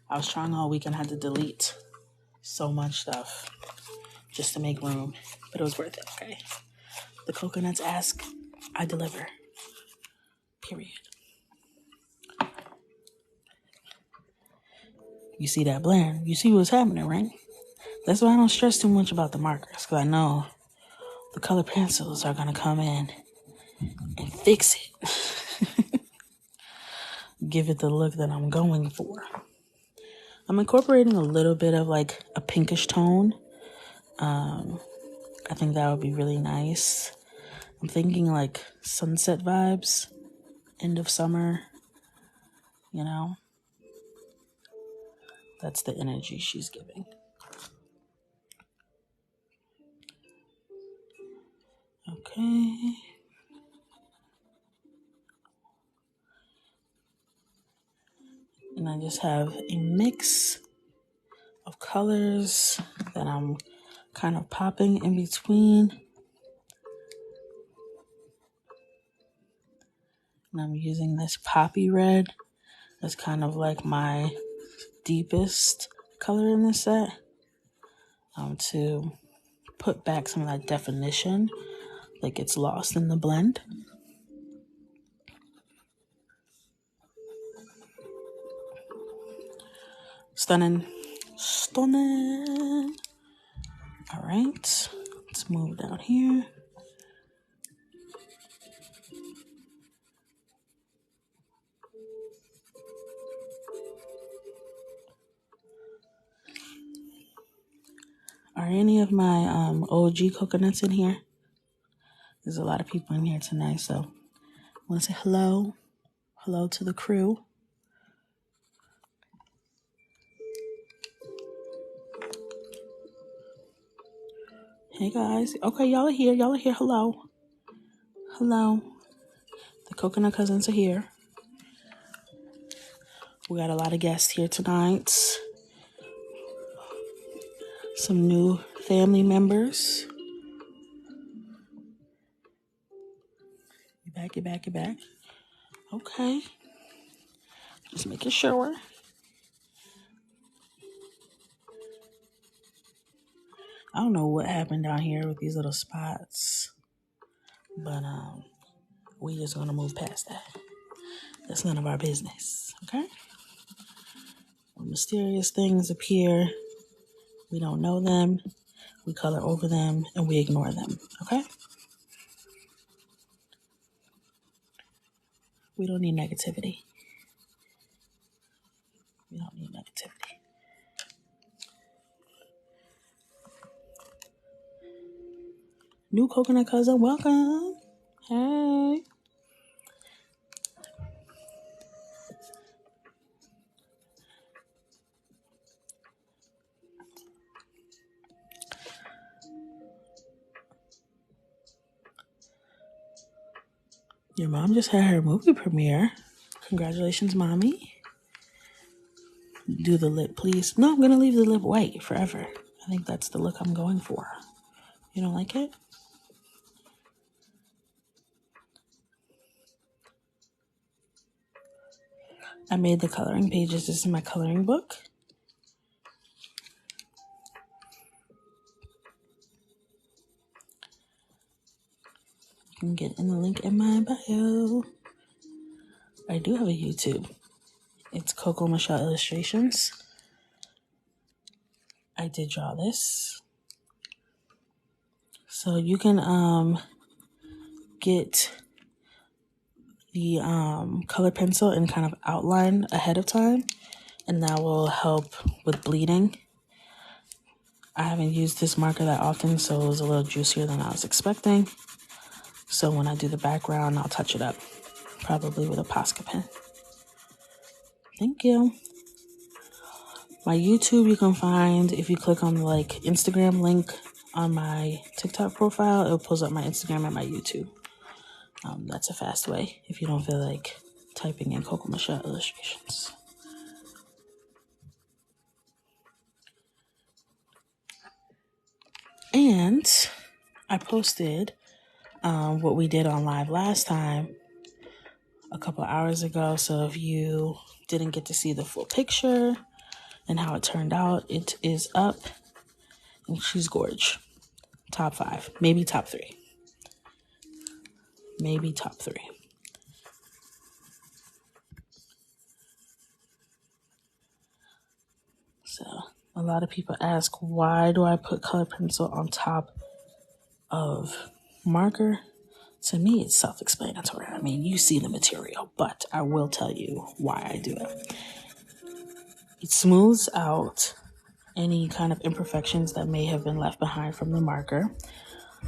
I was trying all weekend, I had to delete so much stuff just to make room, but it was worth it, okay? The coconuts ask, I deliver. Period. You see that, Blair? You see what's happening, right? That's why I don't stress too much about the markers, because I know the color pencils are going to come in and fix it. Give it the look that I'm going for. I'm incorporating a little bit of like a pinkish tone. I think that would be really nice. I'm thinking like sunset vibes, end of summer, you know? That's the energy she's giving. Okay. And I just have a mix of colors that I'm kind of popping in between. And I'm using this poppy red as kind of like my deepest color in this set to put back some of that definition that gets lost in the blend. Stunning. Stunning. All right. Let's move down here. Are any of my OG coconuts in here? There's a lot of people in here tonight, so I want to say hello. Hello to the crew. Hey guys. Okay, y'all are here. Y'all are here. Hello. Hello. The coconut cousins are here. We got a lot of guests here tonight. Some new family members. You back. Okay. Just making sure. I don't know what happened down here with these little spots. But we just gonna move past that. That's none of our business. Okay? When mysterious things appear, we don't know them, we color over them, and we ignore them. Okay? We don't need negativity. We don't need negativity. New coconut cousin, welcome. Hey. Your mom just had her movie premiere. Congratulations, mommy. Do the lip, please. No, I'm going to leave the lip white forever. I think that's the look I'm going for. You don't like it? I made the coloring pages. This is my coloring book. You can get in the link in my bio. I do have a YouTube. It's Coco Michelle Illustrations. I did draw this. So you can get the color pencil and kind of outline ahead of time, and that will help with bleeding. I haven't used this marker that often, so it was a little juicier than I was expecting. So when I do the background, I'll touch it up, probably with a Posca pen. Thank you. My YouTube you can find if you click on the Instagram link on my TikTok profile. It pulls up my Instagram and my YouTube. That's a fast way if you don't feel like typing in Coco Michelle Illustrations. And I posted what we did on live last time a couple hours ago. So if you didn't get to see the full picture and how it turned out, it is up. And she's gorge. Top 5, maybe top 3. Maybe top 3. So a lot of people ask, why do I put color pencil on top of marker? To me, it's self-explanatory. I mean, you see the material, but I will tell you why I do it. It smooths out any kind of imperfections that may have been left behind from the marker.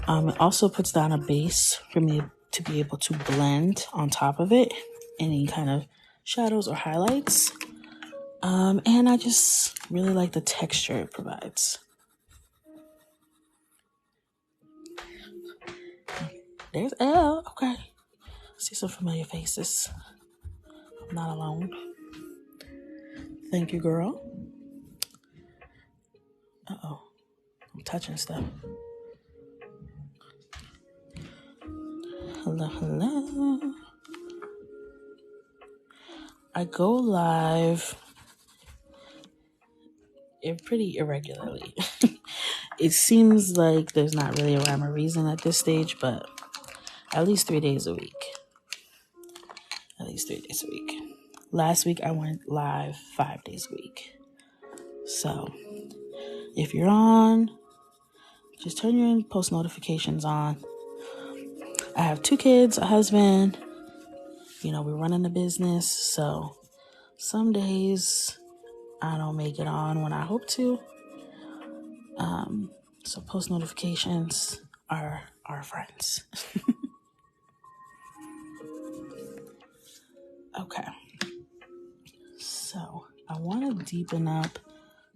It also puts down a base for me to be able to blend on top of it any kind of shadows or highlights. And I just really like the texture it provides. There's Elle. Okay. I see some familiar faces. I'm not alone. Thank you, girl. Uh-oh. I'm touching stuff. Hello, hello. I go live pretty irregularly. It seems like there's not really a rhyme or reason at this stage, but at least 3 days a week. At least 3 days a week. Last week I went live 5 days a week. So if you're on, just turn your post notifications on. I have 2 kids, a husband. We're running a business. So some days I don't make it on when I hope to. So post notifications are our friends. Okay. So I want to deepen up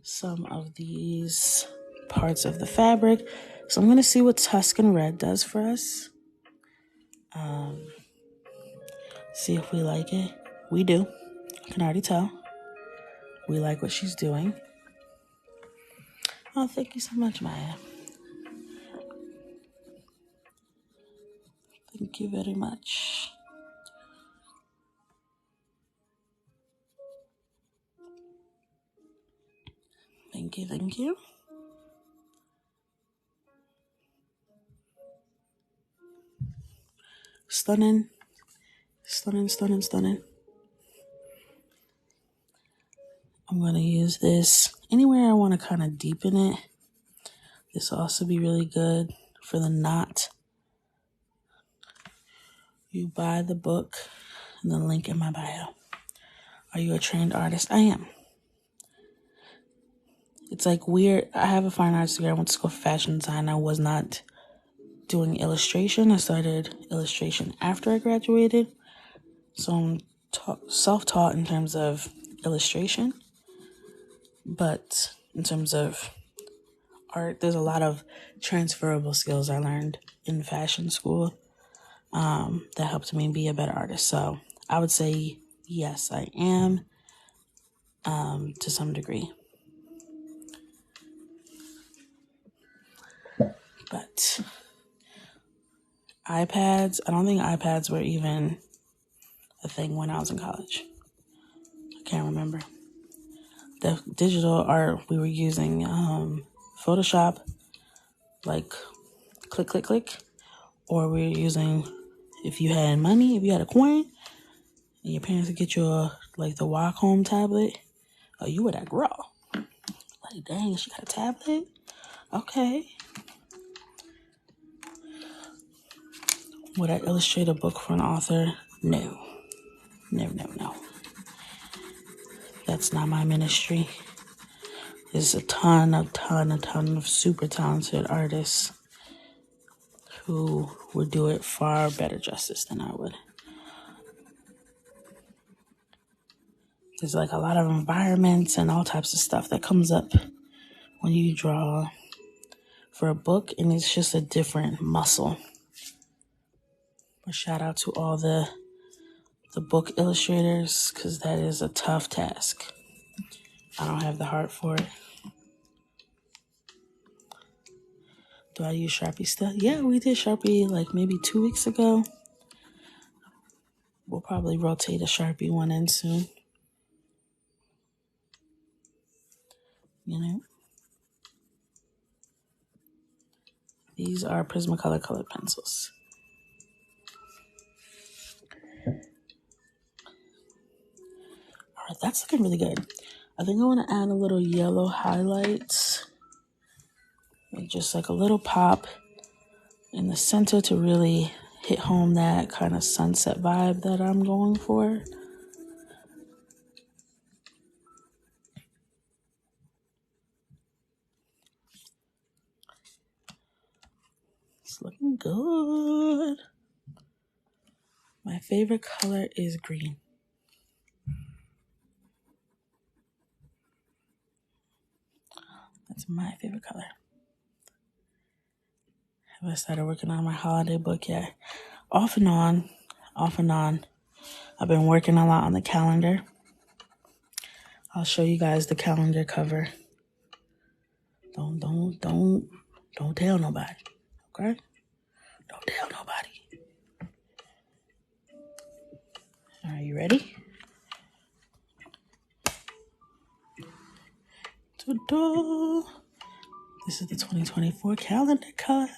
some of these parts of the fabric. So I'm going to see what Tuscan Red does for us. See if we like it. We do. I can already tell. We like what she's doing. Oh, thank you so much, Maya. Thank you very much. Thank you, thank you. Stunning. Stunning, stunning, stunning. I'm going to use this anywhere I want to kind of deepen it. This will also be really good for the knot. You buy the book and the link in my bio. Are you a trained artist? I am. It's like weird. I have a fine arts degree. I went to school for fashion design. I was not doing illustration. I started illustration after I graduated. So I'm self-taught in terms of illustration. But in terms of art, there's a lot of transferable skills I learned in fashion school that helped me be a better artist. So I would say yes, I am to some degree. But iPads, I don't think iPads were even a thing when I was in college. I can't remember. The digital art, we were using Photoshop, like click, click, click. Or we were using, if you had money, if you had a coin, and your parents would get you the Wacom tablet, oh, you were that girl. Like, dang, she got a tablet? Okay. Would I illustrate a book for an author? No. No. That's not my ministry. There's a ton of super talented artists who would do it far better justice than I would. There's a lot of environments and all types of stuff that comes up when you draw for a book, and it's just a different muscle. But shout out to all the book illustrators, because that is a tough task. I don't have the heart for it. Do I use Sharpie still? Yeah, we did Sharpie like maybe 2 weeks ago. We'll probably rotate a Sharpie one in soon. You know? These are Prismacolor colored pencils. All right, that's looking really good. I think I want to add a little yellow highlights. Just like a little pop in the center to really hit home that kind of sunset vibe that I'm going for. It's looking good. My favorite color is green. That's my favorite color. Have I started working on my holiday book yet? Off and on. I've been working a lot on the calendar. I'll show you guys the calendar cover. Don't tell nobody, okay? Don't tell nobody. Are you ready? Ta-da! This is the 2024 calendar color.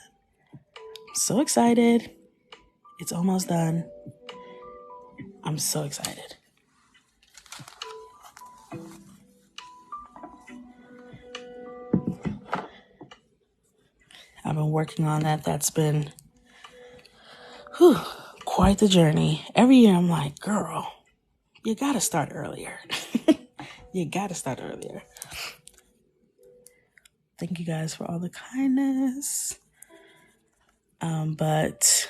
I'm so excited. It's almost done. I'm so excited. I've been working on that. That's been quite the journey. Every year I'm like, girl, you gotta start earlier. You gotta start earlier. Thank you guys for all the kindness. But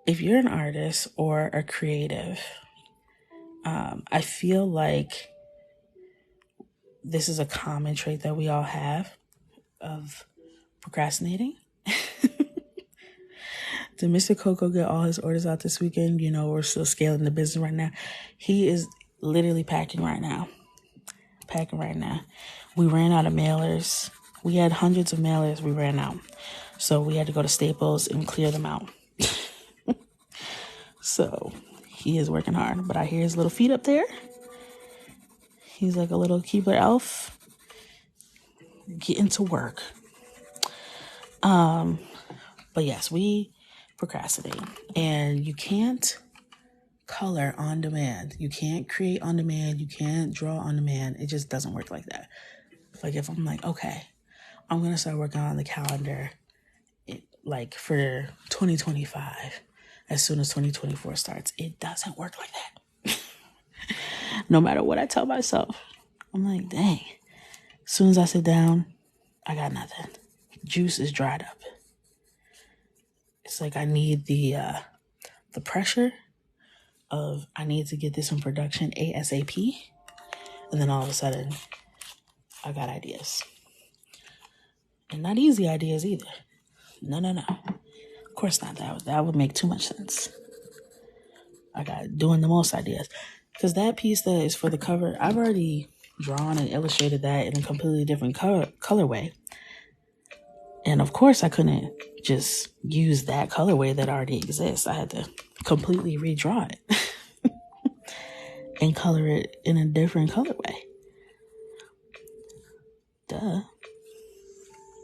if you're an artist or a creative, I feel like this is a common trait that we all have of procrastinating. Did Mr. Coco get all his orders out this weekend? You know, we're still scaling the business right now. He is literally packing right now. We ran out of mailers. We had hundreds of mailers. We ran out. So we had to go to Staples and clear them out. So he is working hard. But I hear his little feet up there. He's like a little Keebler elf. Getting to work. But yes, we procrastinate. And you can't color on demand. You can't create on demand. You can't draw on demand. It just doesn't work like that. Like if I'm like, okay, I'm going to start working on the calendar like for 2025 as soon as 2024 starts. It doesn't work like that. No matter what I tell myself. I'm like, dang. As soon as I sit down, I got nothing. Juice is dried up. It's like I need the pressure of I need to get this in production ASAP. And then all of a sudden, I got ideas. And not easy ideas either. No. Of course not. That would make too much sense. I got doing the most ideas. Because that piece that is for the cover, I've already drawn and illustrated that in a completely different colorway. And of course, I couldn't just use that colorway that already exists. I had to completely redraw it and color it in a different colorway. Duh.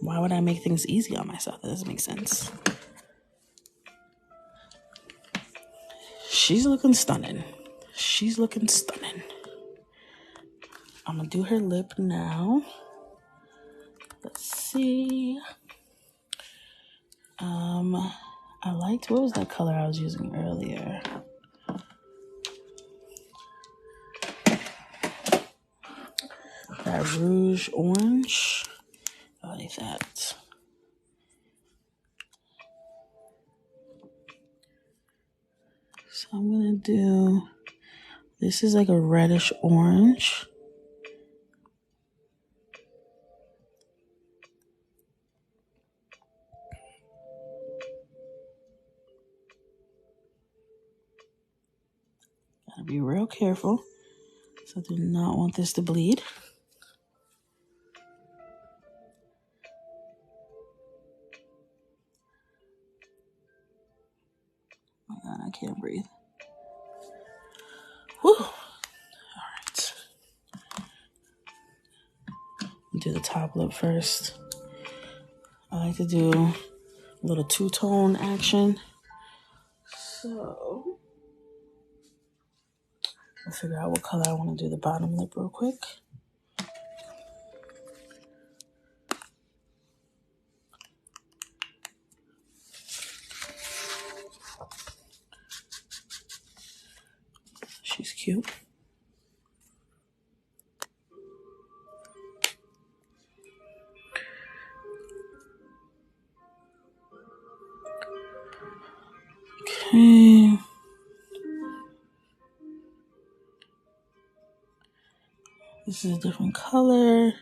Why would I make things easy on myself? That doesn't make sense. She's looking stunning. I'm going to do her lip now. Let's see. I liked, what was that color I was using earlier? That rouge orange. I like that. So I'm going to do, this is like a reddish orange. Gotta be real careful. So I do not want this to bleed. I can't breathe. Whew. All right. Do the top lip first. I like to do a little two-tone action. So I'll figure out what color I want to do the bottom lip real quick. She's cute. Okay. This is a different color.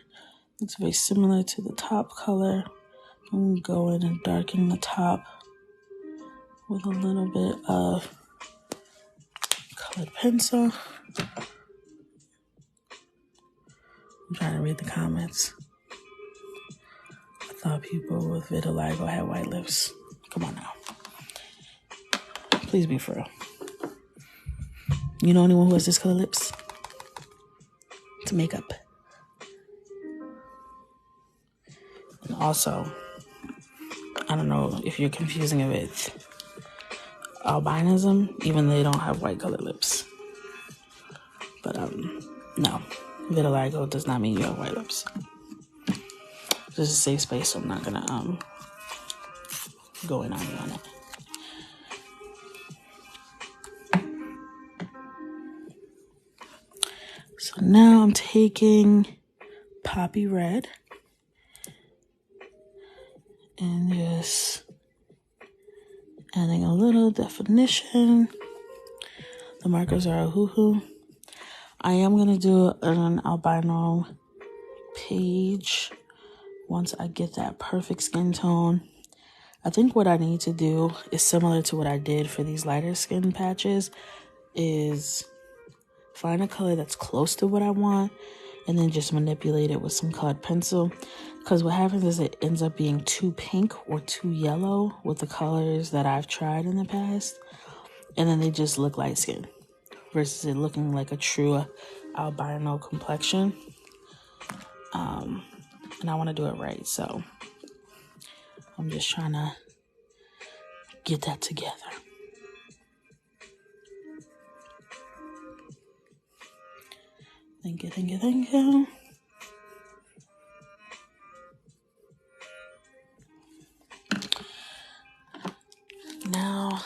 It's very similar to the top color. I'm going to go in and darken the top with a little bit of colored pencil. I'm trying to read the comments. I thought people with vitiligo had white lips. Come on now. Please be for real. You know anyone who has this color lips? It's makeup. And also, I don't know if you're confusing it with albinism, even though they don't have white colored lips. But no, vitiligo does not mean you have white lips. This is a safe space, so I'm not gonna go in on you on it. So now I'm taking Poppy Red and just adding a little definition. The markers are a hoo-hoo. I am going to do an albino page once I get that perfect skin tone. I think what I need to do is similar to what I did for these lighter skin patches, is find a color that's close to what I want and then just manipulate it with some colored pencil. Because what happens is it ends up being too pink or too yellow with the colors that I've tried in the past. And then they just look light skin versus it looking like a true albino complexion. And I want to do it right. So I'm just trying to get that together. Thank you, thank you, thank you. Now,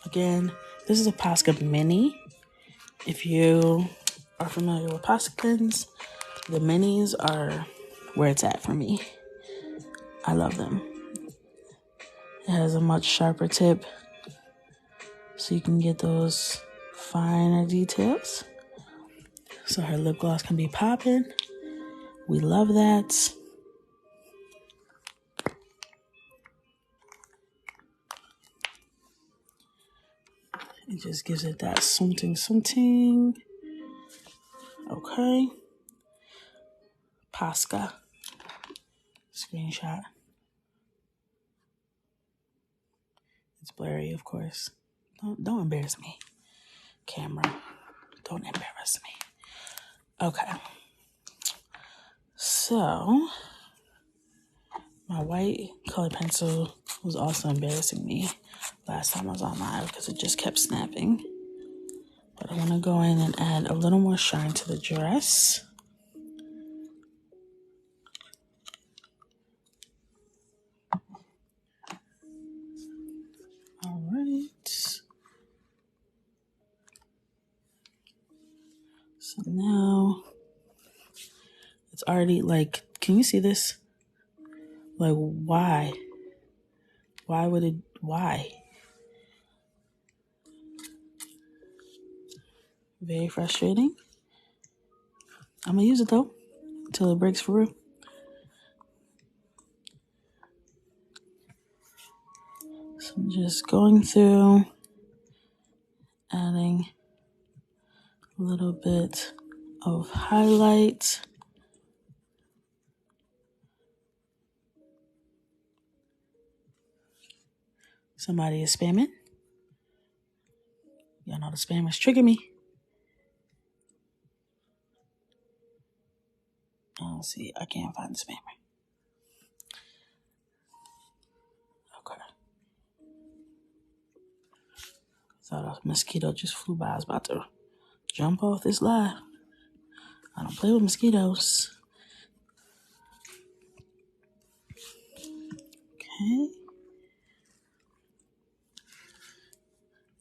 again, this is a Posca Mini. If you are familiar with Posca pens, the minis are where it's at for me. I love them. It has a much sharper tip, so you can get those finer details. So her lip gloss can be popping. We love that. It just gives it that something. Okay. Posca. Screenshot. It's blurry, of course. Don't embarrass me. Camera. Don't embarrass me. Okay. So, my white colored pencil was also embarrassing me last time I was on live because it just kept snapping. But I want to go in and add a little more shine to the dress. All right. So now it's already like, can you see this? Like, why? Why? Very frustrating. I'm gonna use it though until it breaks for real. So I'm just going through, adding a little bit of highlight. Somebody is spamming. Oh, the spammer's tricking me. Oh, see, I can't find the spammer. Okay. Thought a mosquito just flew by. I was about to jump off this live. I don't play with mosquitoes. Okay.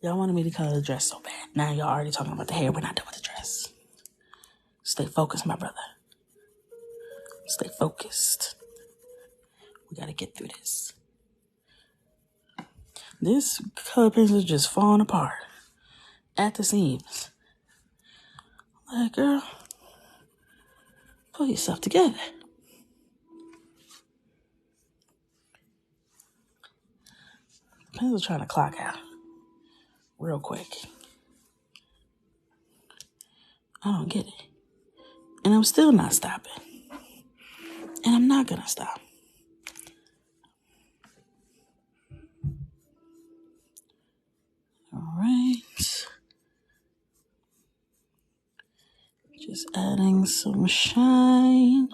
Y'all wanted me to color the dress so bad. Now y'all already talking about the hair. We're not done with the dress. Stay focused, my brother. Stay focused. We gotta get through this. This color pencil is just falling apart at the seams. Like, girl, pull yourself together. Pencil trying to clock out real quick. I don't get it. And I'm still not stopping. And I'm not gonna stop. All right. Just adding some shine.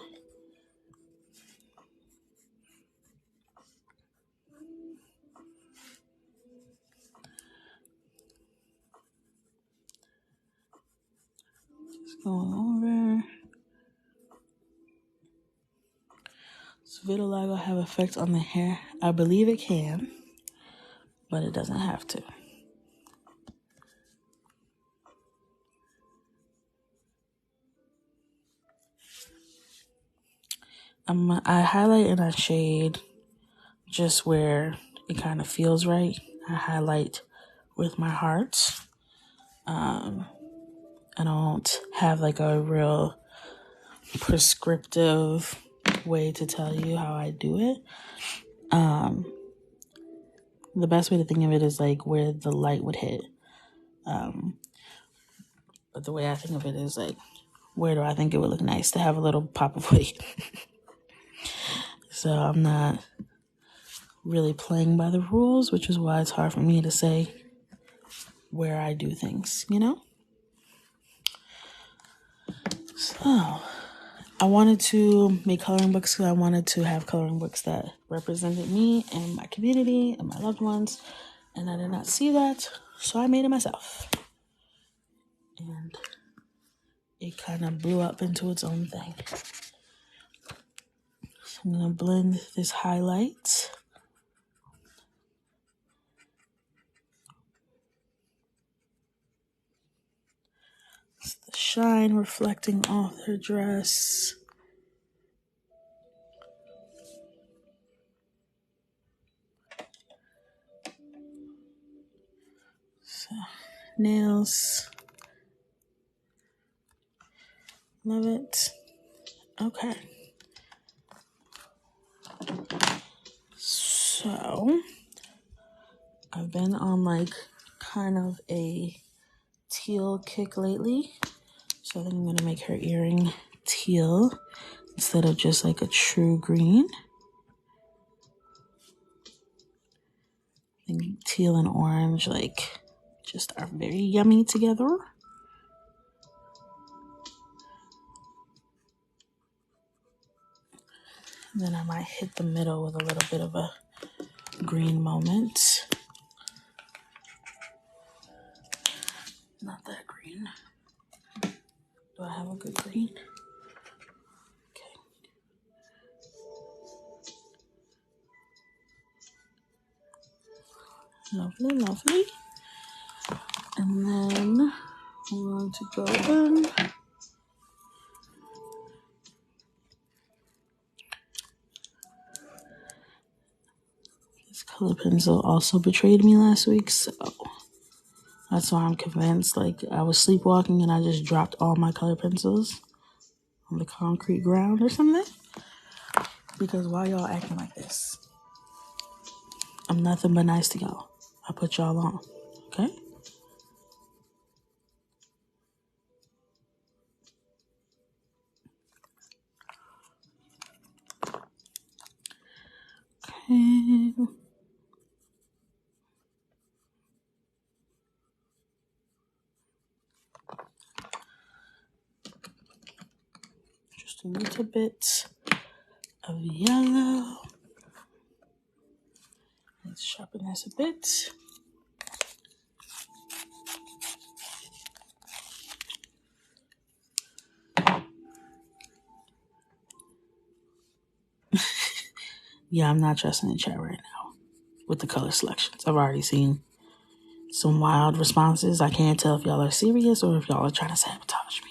Just going over. Does vitiligo have effect on the hair? I believe it can, but it doesn't have to. I highlight and I shade just where it kind of feels right. I highlight with my heart. I don't have like a real prescriptive way to tell you how I do it. The best way to think of it is like where the light would hit. But the way I think of it is like, where do I think it would look nice to have a little pop of weight? So I'm not really playing by the rules, which is why it's hard for me to say where I do things, you know? So I wanted to make coloring books because I wanted to have coloring books that represented me and my community and my loved ones. And I did not see that, so I made it myself. And it kind of blew up into its own thing. So I'm going to blend this highlight. It's the shine reflecting off her dress. So, nails. Love it. Okay. So, I've been on like kind of a teal kick lately. So I think I'm going to make her earring teal instead of just like a true green. I think teal and orange like just are very yummy together. And then I might hit the middle with a little bit of a green moment. Not that green. Do I have a good green? Okay. Lovely, lovely. And then I'm going to go in. This color pencil also betrayed me last week, so that's why I'm convinced. Like, I was sleepwalking and I just dropped all my color pencils on the concrete ground or something. Because why y'all acting like this? I'm nothing but nice to y'all. I put y'all on, okay? Okay. a little bit of yellow. Let's sharpen this a bit. Yeah, I'm not trusting the chat right now with the color selections. I've already seen some wild responses. I can't tell if y'all are serious or if y'all are trying to sabotage me.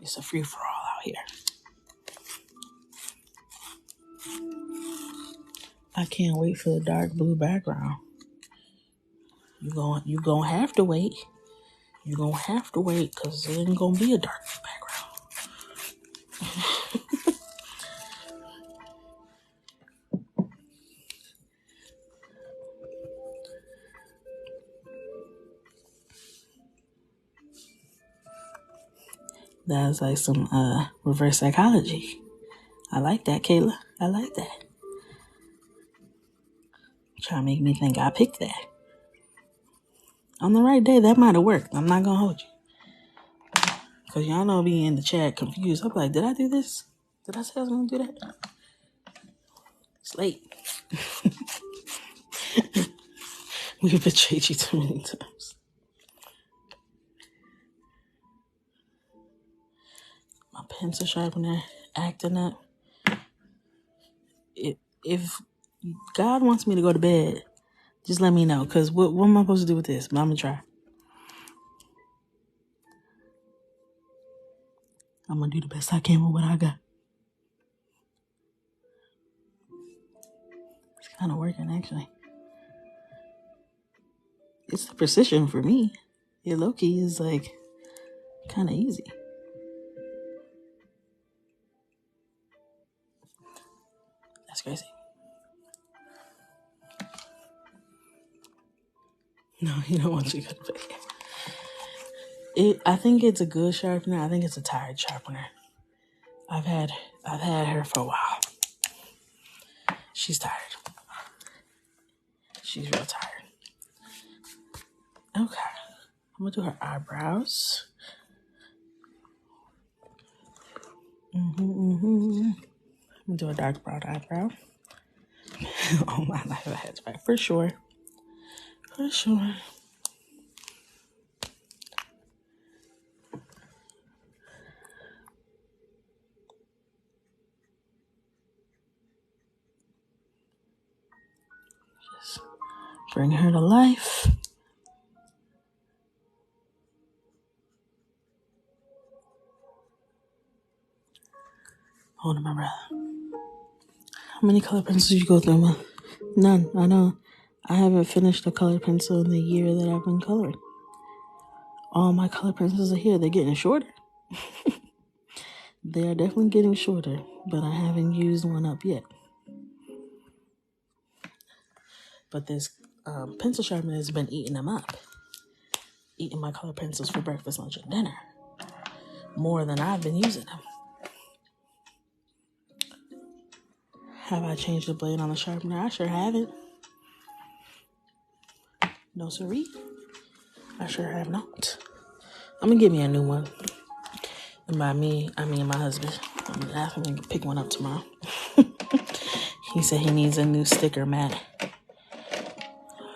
It's a free-for-all out here. I can't wait for the dark blue background. You gonna have to wait. You're gonna have to wait because it ain't gonna be a dark blue background. That's like some reverse psychology. I like that, Kayla. I like that. Trying to make me think I picked that. On the right day, that might have worked. I'm not gonna hold you. Because y'all know me in the chat confused. I'm like, did I do this? Did I say I was gonna do that? It's late. We've betrayed you too many times. My pencil sharpener acting up. If God wants me to go to bed, just let me know. Because what am I supposed to do with this? But I'm going to try. I'm going to do the best I can with what I got. It's kind of working, actually. It's the precision for me. It low-key is like kind of easy. That's crazy. No, you don't want you to go to bed. I think it's a good sharpener. I think it's a tired sharpener. I've had her for a while. She's tired. She's real tired. Okay. I'm gonna do her eyebrows. I'm gonna do a dark brown eyebrow. Oh my life, I had to back for sure. For sure. Just bring her to life. Holding my breath. How many color pencils did you go through, Ma? None. I know. I haven't finished a color pencil in the year that I've been coloring. All my color pencils are here. They're getting shorter. They are definitely getting shorter, but I haven't used one up yet. But this pencil sharpener has been eating them up. Eating my color pencils for breakfast, lunch, and dinner. More than I've been using them. Have I changed the blade on the sharpener? I sure haven't. No siree. I sure have not. I'm gonna get me a new one. And by me, I mean my husband. I'm gonna ask him to pick one up tomorrow. He said he needs a new sticker mat.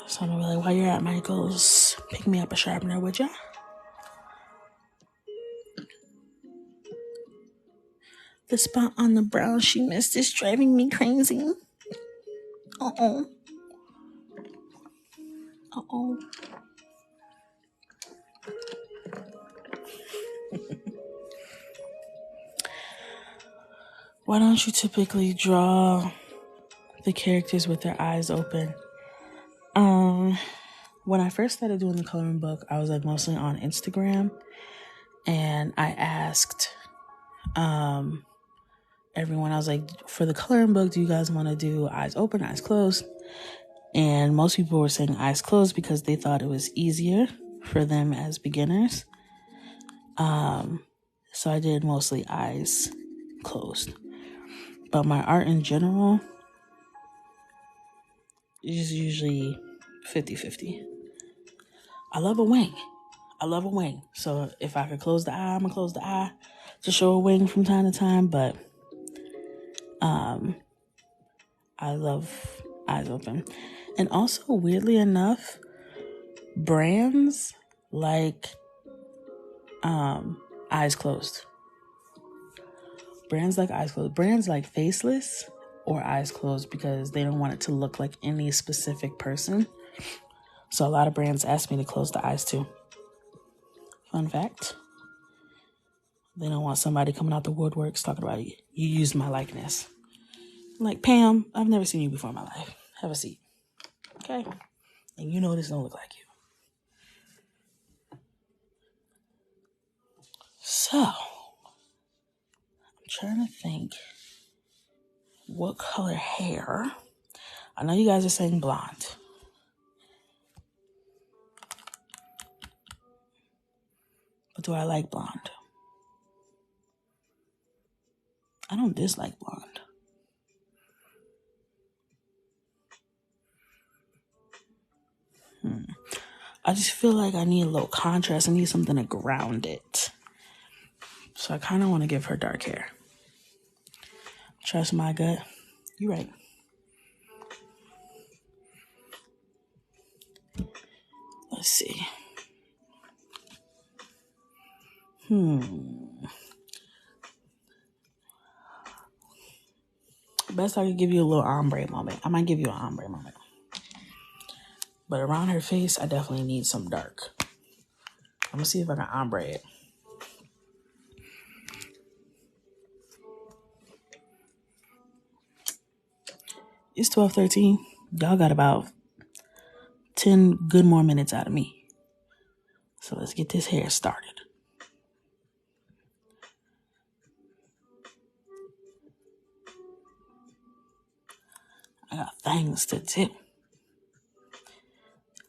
So I'm gonna be like, while you're at Michael's, pick me up a sharpener, would ya? The spot on the brow she missed is driving me crazy. Uh-oh. Uh-oh. Why don't you typically draw the characters with their eyes open? When I first started doing the coloring book, I was like mostly on Instagram, and I asked everyone, I was like, for the coloring book, do you guys want to do eyes open, eyes closed? And most people were saying eyes closed because they thought it was easier for them as beginners. So I did mostly eyes closed. But my art in general is usually 50-50. I love a wing. I love a wing. So if I could close the eye, I'm going to close the eye to show a wing from time to time. But I love eyes open. And also, weirdly enough, brands like eyes closed. Brands like eyes closed. Brands like faceless or eyes closed because they don't want it to look like any specific person. So a lot of brands ask me to close the eyes too. Fun fact. They don't want somebody coming out the woodworks talking about you. You used my likeness. I'm like, Pam, I've never seen you before in my life. Have a seat. Okay? And you know this don't look like you. So, I'm trying to think what color hair. I know you guys are saying blonde. But do I like blonde? I don't dislike blonde. I just feel like I need a little contrast. I need something to ground it. So I kind of want to give her dark hair. Trust my gut. You're right. Let's see. Best I could give you a little ombre moment. I might give you an ombre moment. But around her face, I definitely need some dark. I'm going to see if I can ombre it. It's 12:13. Y'all got about 10 good more minutes out of me. So let's get this hair started. I got things to do.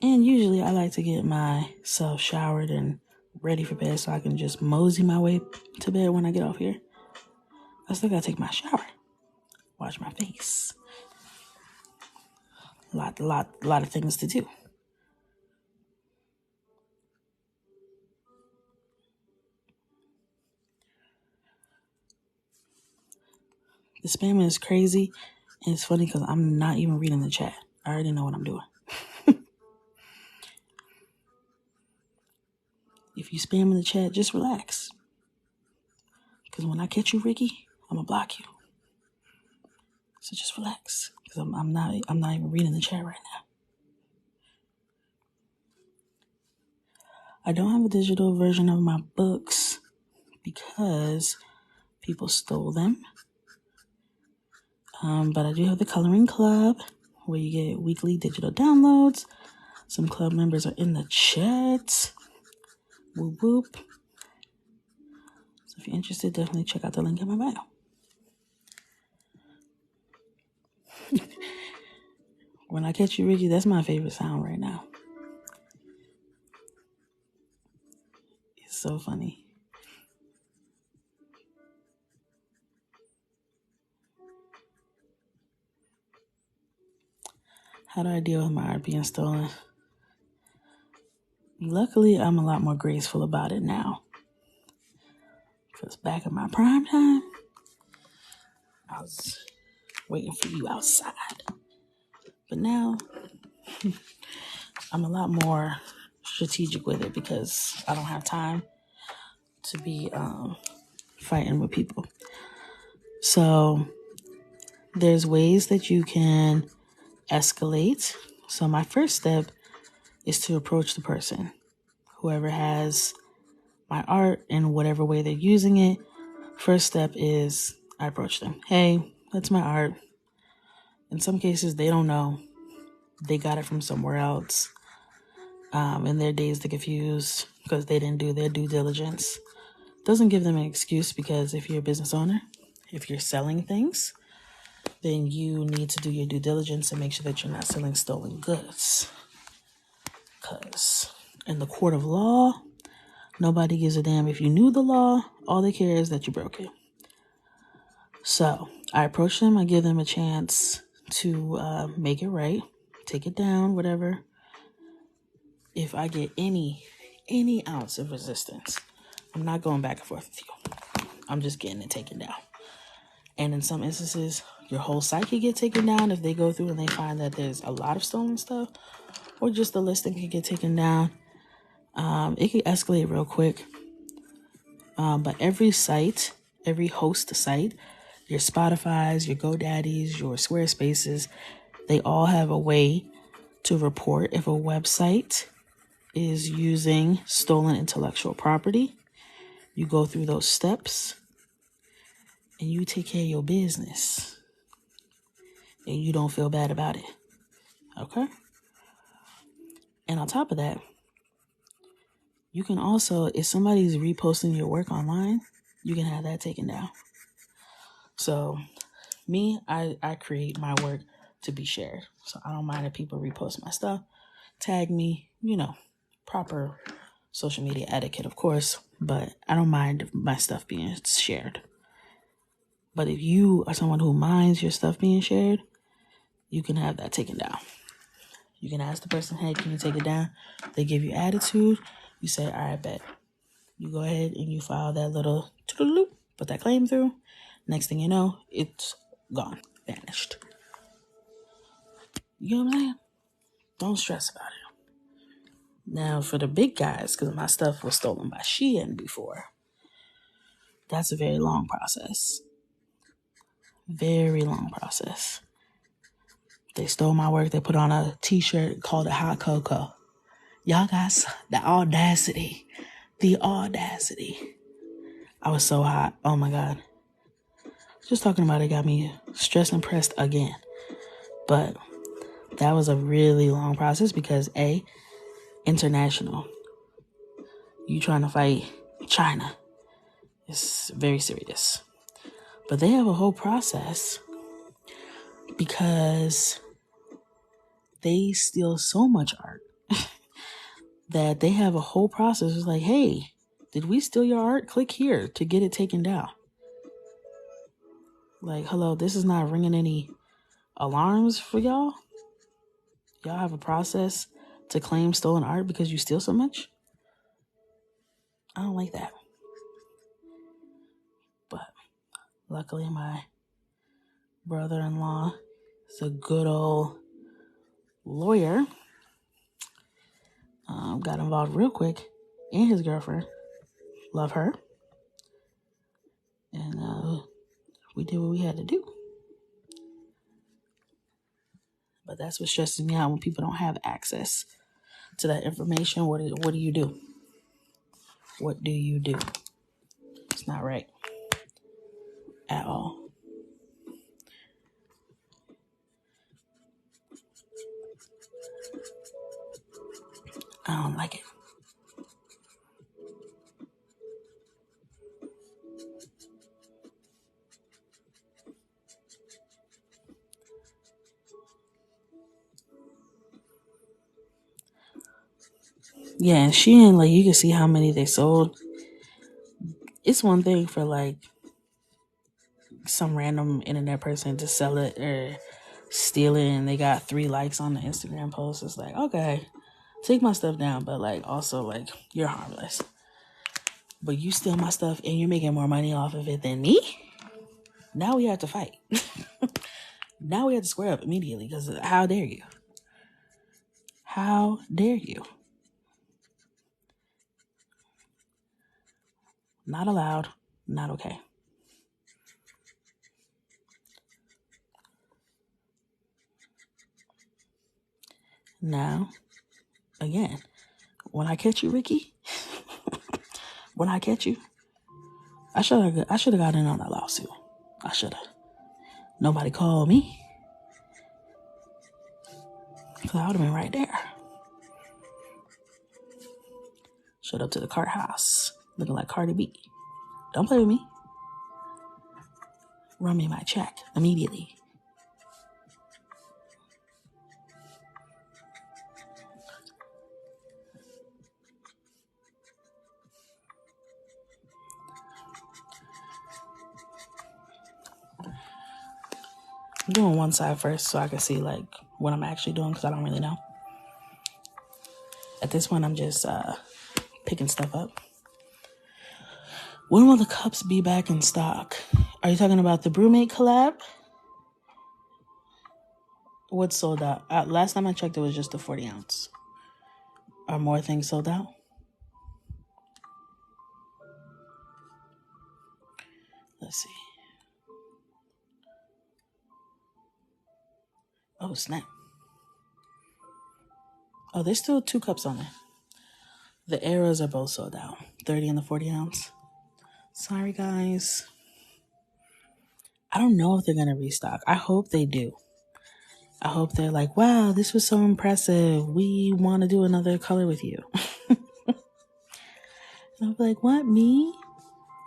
And usually I like to get myself showered and ready for bed so I can just mosey my way to bed when I get off here. I still gotta take my shower. Wash my face. A lot of things to do. The spamming is crazy. And it's funny because I'm not even reading the chat. I already know what I'm doing. If you spam in the chat, just relax. Because when I catch you, Ricky, I'm going to block you. So just relax. Because I'm not even reading the chat right now. I don't have a digital version of my books because people stole them. But I do have the Coloring Club where you get weekly digital downloads. Some club members are in the chat. Whoop whoop. So if you're interested, definitely check out the link in my bio. When I catch you, Ricky, that's my favorite sound right now. It's so funny. How do I deal with my art being stolen? Luckily, I'm a lot more graceful about it now. Because back in my prime time, I was waiting for you outside. But now, I'm a lot more strategic with it because I don't have time to be fighting with people. So, there's ways that you can escalate. So, my first step is to approach the person. Whoever has my art in whatever way they're using it, first step is I approach them. Hey, that's my art. In some cases, they don't know. They got it from somewhere else. And they're dazed and confused because they didn't do their due diligence. Doesn't give them an excuse because if you're a business owner, if you're selling things, then you need to do your due diligence and make sure that you're not selling stolen goods. Because in the court of law, nobody gives a damn if you knew the law. All they care is that you broke it. So I approach them. I give them a chance to make it right, take it down, whatever. If I get any any ounce of resistance, I'm not going back and forth with you. I'm just getting it taken down. And in some instances, your whole site could get taken down if they go through and they find that there's a lot of stolen stuff, or just the listing could get taken down. It could escalate real quick. But every site, every host site, your Spotify's, your GoDaddy's, your Squarespaces, they all have a way to report if a website is using stolen intellectual property. You go through those steps and you take care of your business. And you don't feel bad about it. Okay? And on top of that, you can also, if somebody's reposting your work online, you can have that taken down. So me, I create my work to be shared. So I don't mind if people repost my stuff, tag me, proper social media etiquette, of course, but I don't mind my stuff being shared. But if you are someone who minds your stuff being shared, you can have that taken down. You can ask the person, hey, can you take it down? They give you attitude. You say, all right, bet. You go ahead and you file that little loop, put that claim through. Next thing you know, it's gone, vanished. You know what I'm saying? Don't stress about it. Now, for the big guys, because my stuff was stolen by Shein before, that's a very long process. Very long process. They stole my work. They put on a t-shirt called it Hot Cocoa. Y'all guys, the audacity. The audacity. I was so hot. Oh my God. Just talking about it got me stressed and pressed again. But that was a really long process because A, international. You trying to fight China. It's very serious. But they have a whole process because they steal so much art that they have a whole process. It's like, hey, did we steal your art? Click here to get it taken down. Like, hello, this is not ringing any alarms for y'all? Y'all have a process to claim stolen art because you steal so much? I don't like that. But luckily, my brother-in-law is a good old lawyer. Got involved real quick, and his girlfriend. Love her. And we did what we had to do. But that's what stresses me out when people don't have access to that information. What do you do? What do you do? It's not right at all. I don't like it. Yeah, and Shein, like, you can see how many they sold. It's one thing for, like, some random internet person to sell it or steal it and they got 3 likes on the Instagram post. It's like, okay, take my stuff down, but, like, also, like, you're harmless. But you steal my stuff and you're making more money off of it than me? Now we have to fight. Now we have to square up immediately because how dare you? How dare you? Not allowed. Not okay. Now, again, when I catch you, Ricky, when I catch you, I should have got in on that lawsuit. I should have. Nobody called me. Because I would have been right there. Showed up to the courthouse, looking like Cardi B. Don't play with me. Run me my check immediately. I'm doing one side first so I can see like what I'm actually doing because I don't really know. At this point, I'm just picking stuff up. When will the cups be back in stock? Are you talking about the Brewmate collab? What's sold out? Last time I checked, it was just the 40 ounce. Are more things sold out? Let's see. Oh, snap. Oh, there's still 2 cups on there. The Eras are both sold out. 30 and the 40 ounce. Sorry, guys. I don't know if they're going to restock. I hope they do. I hope they're like, wow, this was so impressive. We want to do another color with you. And I'll be like, what, me?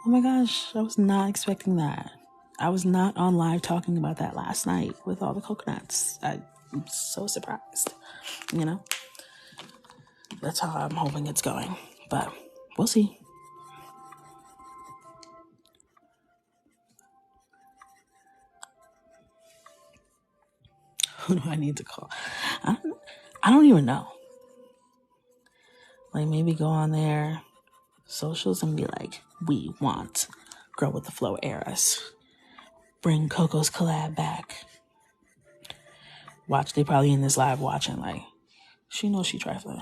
Oh my gosh, I was not expecting that. I was not on live talking about that last night with all the coconuts. I'm so surprised. You know? That's how I'm hoping it's going. But we'll see. Who do I need to call? I don't even know. Like, maybe go on their socials and be like, we want Girl with the Flow Eras. Bring Coco's collab back. Watch, they probably in this live watching like, she knows she trifling.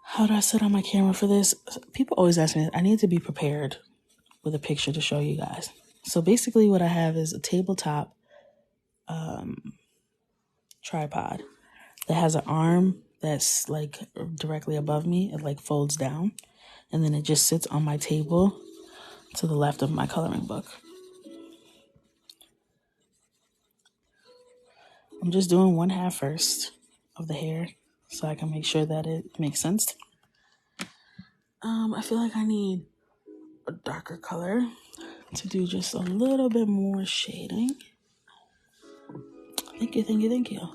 How do I set on my camera for this? People always ask me, I need to be prepared with a picture to show you guys. So basically what I have is a tabletop tripod that has an arm that's like directly above me. It like folds down and then it just sits on my table to the left of my coloring book. I'm just doing 1/2 first of the hair so I can make sure that it makes sense. I feel like I need a darker color to do just a little bit more shading. Thank you.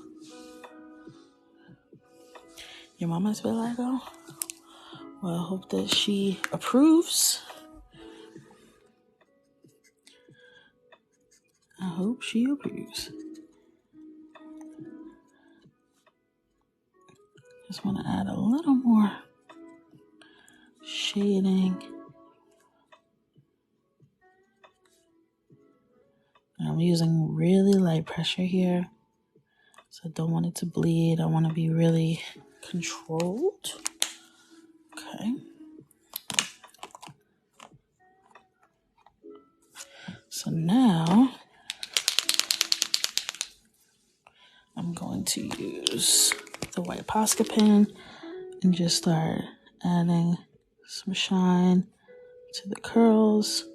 Your mama's Vitiligo? Well, I hope that she approves. I hope she approves. Just want to add a little more shading. I'm using really light pressure here. So I don't want it to bleed. I want to be really controlled. Okay. So now I'm going to use the white Posca pen and just start adding some shine to the curls,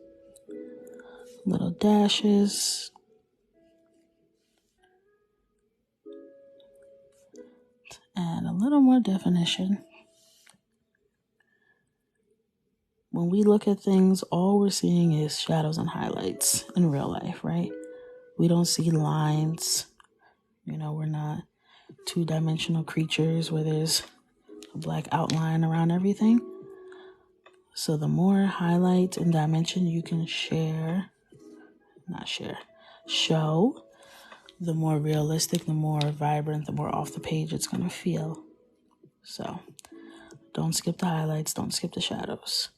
little dashes. And a little more definition. When we look at things, all we're seeing is shadows and highlights in real life, right? We don't see lines. You know, we're not 2-dimensional creatures where there's a black outline around everything. So the more highlight and dimension you can show, the more realistic, the more vibrant, the more off the page it's going to feel. So don't skip the highlights, don't skip the shadows.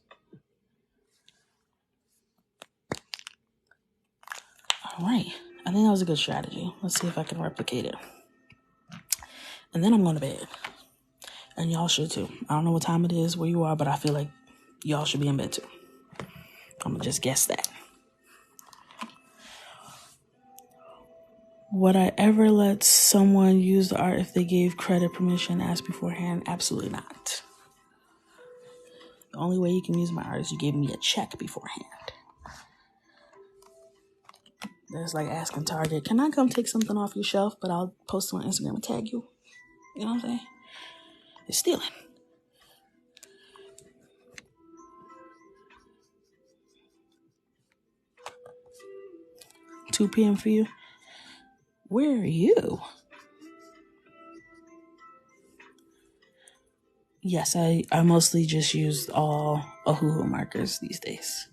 All right, I think that was a good strategy. Let's see if I can replicate it. And then I'm going to bed. And y'all should too. I don't know what time it is where you are, but I feel like y'all should be in bed too. I'm going to just guess that. Would I ever let someone use the art if they gave credit, permission, asked beforehand? Absolutely not. The only way you can use my art is you gave me a check beforehand. That's like asking Target, can I come take something off your shelf, but I'll post it on Instagram and tag you? You know what I'm saying? It's stealing. $2 p.m. for you? Where are you? Yes, I mostly just use all Ohuhu markers these days.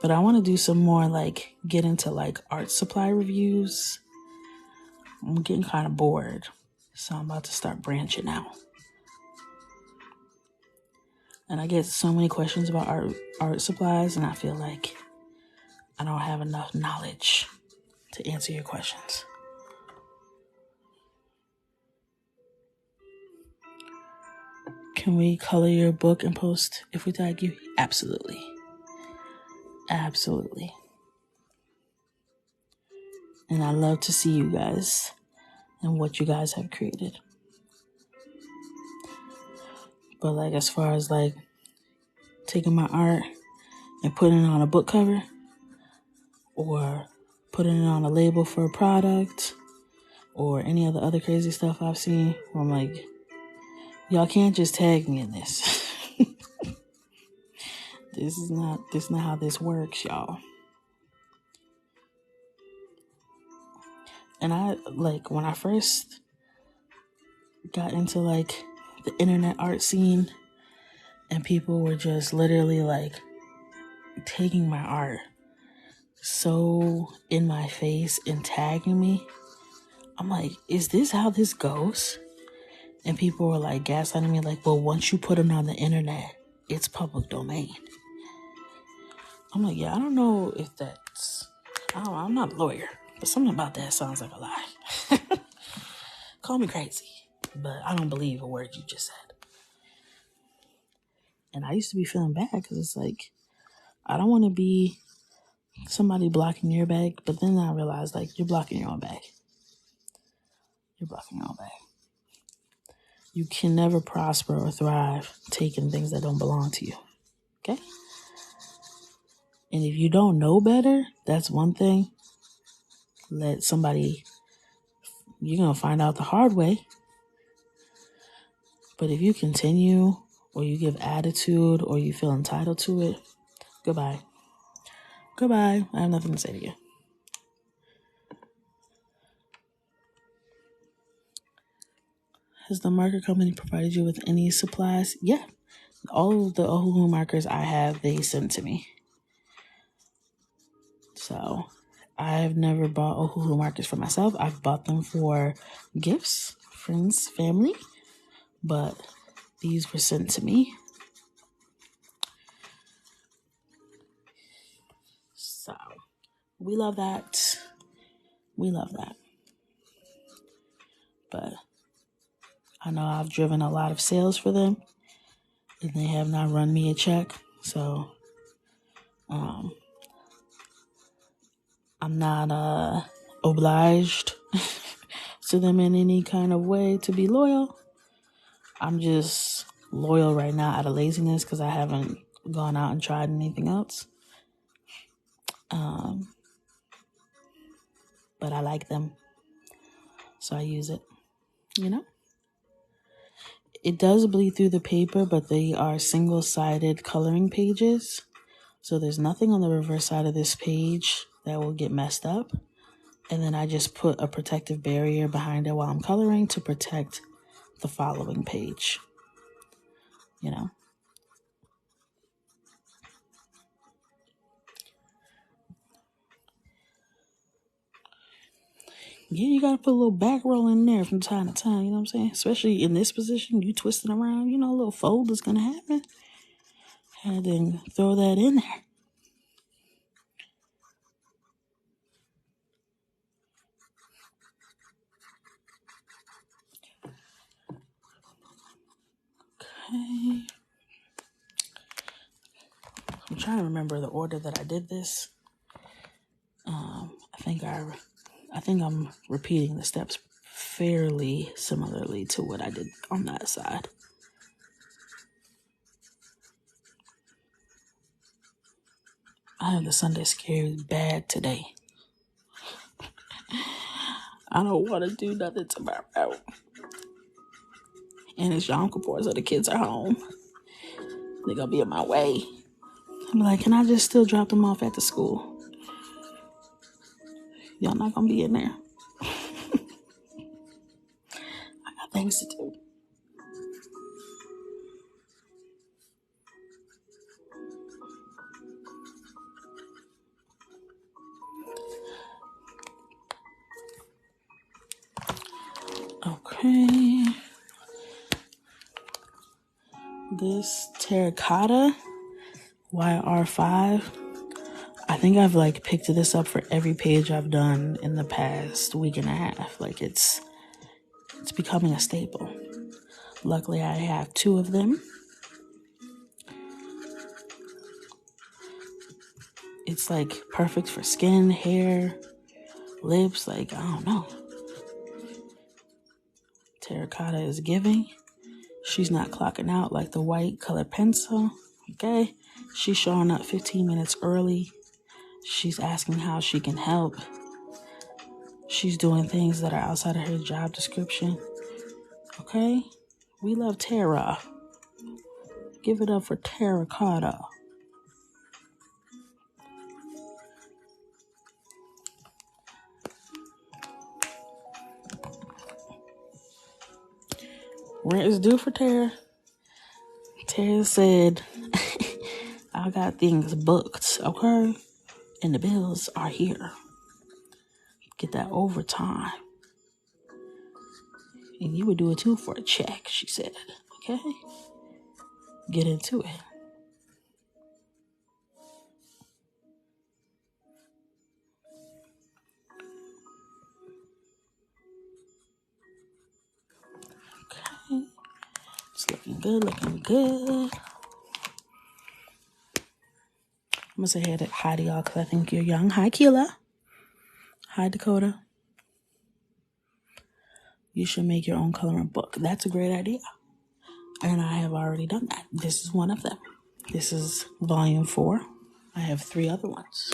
But I want to do some more, like, get into, like, art supply reviews. I'm getting kind of bored, so I'm about to start branching out. And I get so many questions about art supplies, and I feel like I don't have enough knowledge to answer your questions. Can we color your book and post if we tag you? Absolutely. Absolutely. And I love to see you guys and what you guys have created. But like, as far as like taking my art and putting it on a book cover or putting it on a label for a product or any of the other crazy stuff I've seen, I'm like, y'all can't just tag me in this. This is not how this works, y'all. And I, like, when I first got into like the internet art scene and people were just literally like taking my art so in my face and tagging me, I'm like, is this how this goes? And people were like gaslighting me, like, well, once you put it on the internet, it's public domain. I'm like, yeah, I don't know if that's, I'm not a lawyer, but something about that sounds like a lie. Call me crazy, but I don't believe a word you just said. And I used to be feeling bad because it's like, I don't want to be somebody blocking your bag, but then I realized, like, you're blocking your own bag. You're blocking your own bag. You can never prosper or thrive taking things that don't belong to you. Okay? And if you don't know better, that's one thing. Let somebody, you're going to find out the hard way. But if you continue or you give attitude or you feel entitled to it, goodbye. Goodbye. I have nothing to say to you. Has the marker company provided you with any supplies? Yeah. All of the Oahu markers I have, they sent to me. So I've never bought Oahu markers for myself. I've bought them for gifts, friends, family, but these were sent to me. So we love that. We love that. But I know I've driven a lot of sales for them and they have not run me a check. So I'm not obliged to them in any kind of way to be loyal. I'm just loyal right now out of laziness because I haven't gone out and tried anything else. But I like them, so I use it, you know? It does bleed through the paper, but they are single-sided coloring pages. So there's nothing on the reverse side of this page that will get messed up. And then I just put a protective barrier behind it while I'm coloring to protect the following page, you know? Yeah, you gotta put a little back roll in there from time to time, you know what I'm saying? Especially in this position, you twisting around, you know, a little fold is gonna happen. And then throw that in there. Okay. I'm trying to remember the order that I did this. I think I'm repeating the steps fairly similarly to what I did on that side. I have the Sunday scaries bad today. I don't want to do nothing tomorrow. And it's Yom Kippur, so the kids are home. They're going to be in my way. I'm like, can I just still drop them off at the school? Y'all not going to be in there. I got things to do. Okay. This terracotta YR5. I think I've like picked this up for every page I've done in the past week and a half. Like it's becoming a staple. Luckily, I have 2 of them. It's like perfect for skin, hair, lips. Like, I don't know. Terracotta is giving. She's not clocking out like the white colored pencil. Okay. She's showing up 15 minutes early. She's asking how she can help. She's doing things that are outside of her job description. Okay. We love Terra. Give it up for terracotta. Rent is due for Tara. Tara said, I got things booked, okay? And the bills are here. Get that overtime. And you would do it too for a check, she said. Okay? Get into it. Okay. It's looking good, looking good. I'm going to say hi to y'all because I think you're young. Hi, Keela. Hi, Dakota. You should make your own coloring book. That's a great idea. And I have already done that. This is one of them. This is volume 4. I have 3 other ones.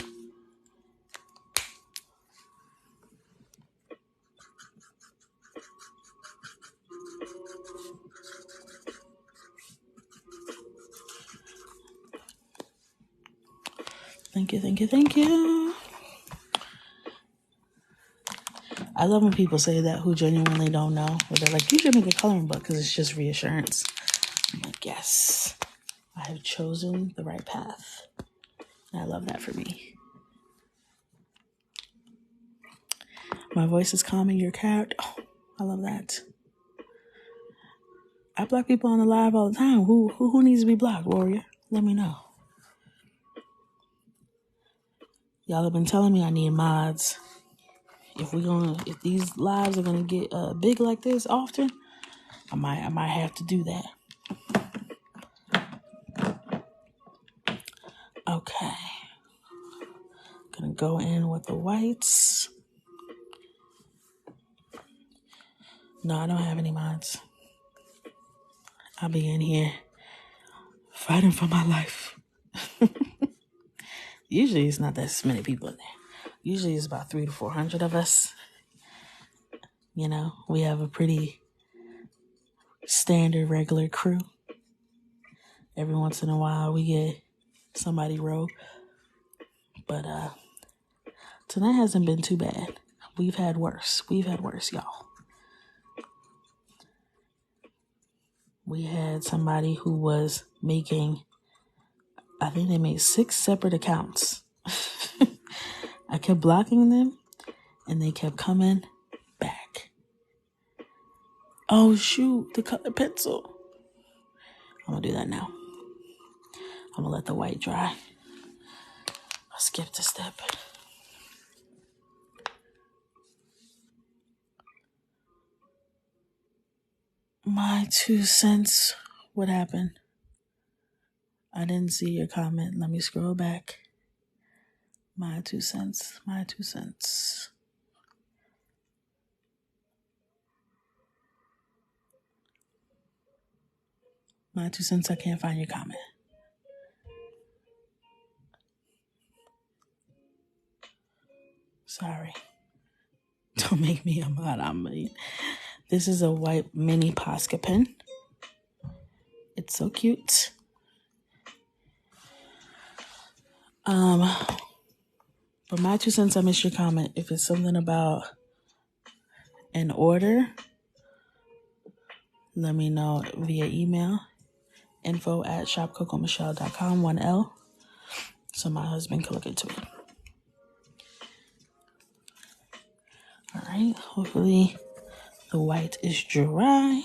Thank you, thank you, thank you. I love when people say that who genuinely don't know. Or they're like, you should make a coloring book because it's just reassurance. I'm like, yes, I have chosen the right path. And I love that for me. My voice is calming your cat. Oh, I love that. I block people on the live all the time. Who needs to be blocked, Warrior? Let me know. Y'all have been telling me I need mods. If these lives are gonna get big like this often, I might have to do that. Okay. Gonna go in with the whites. No, I don't have any mods. I'll be in here fighting for my life. Usually it's not that many people in there. Usually it's about 300 to 400 of us. You know, we have a pretty standard regular crew. Every once in a while we get somebody rogue. But tonight hasn't been too bad. We've had worse, y'all. We had somebody who was making, I think they made 6 separate accounts. I kept blocking them and they kept coming back. Oh shoot, the color pencil. I'm gonna do that now. I'm gonna let the white dry. I skipped a step. My 2 cents. What happened? I didn't see your comment. Let me scroll back. My 2 cents. My 2 cents. My 2 cents. I can't find your comment. Sorry. Don't make me a mod. This is a white mini Posca pen. It's so cute. But my 2 cents, I missed your comment. If it's something about an order, let me know via email. info@shopcocomichelle.com, 1L. So my husband can look into it. All right. Hopefully The white is dry.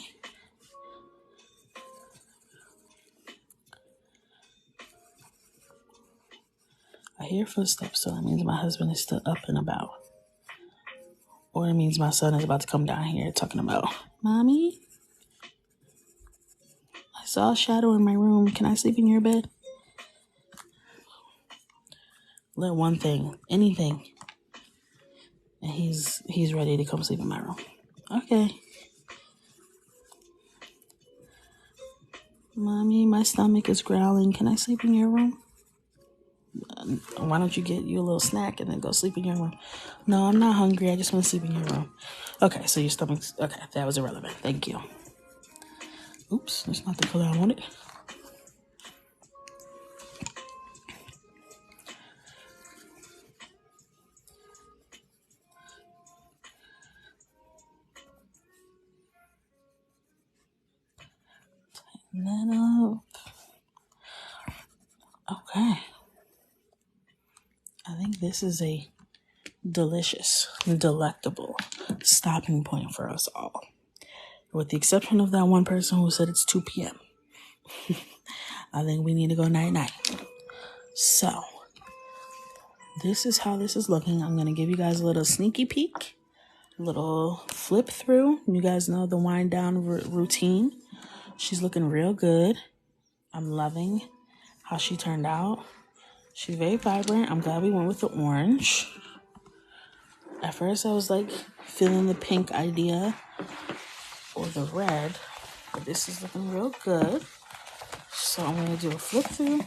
I hear footsteps, so that means my husband is still up and about. Or it means my son is about to come down here talking about, Mommy, I saw a shadow in my room. Can I sleep in your bed? Let one thing, anything. And he's ready to come sleep in my room. Okay. Mommy, my stomach is growling. Can I sleep in your room? Why don't you get you a little snack and then go sleep in your room? No, I'm not hungry. I just want to sleep in your room. Okay, so your stomach's... Okay, that was irrelevant. Thank you. Oops, that's not the color I wanted. Tighten that up. Okay. I think this is a delicious, delectable stopping point for us all. With the exception of that one person who said it's 2 p.m. I think we need to go night-night. So, this is how this is looking. I'm going to give you guys a little sneaky peek, a little flip through. You guys know the wind down routine. She's looking real good. I'm loving how she turned out. She's very vibrant. I'm glad we went with the orange. At first, I was like feeling the pink idea or the red, but this is looking real good. So I'm going to do a flip through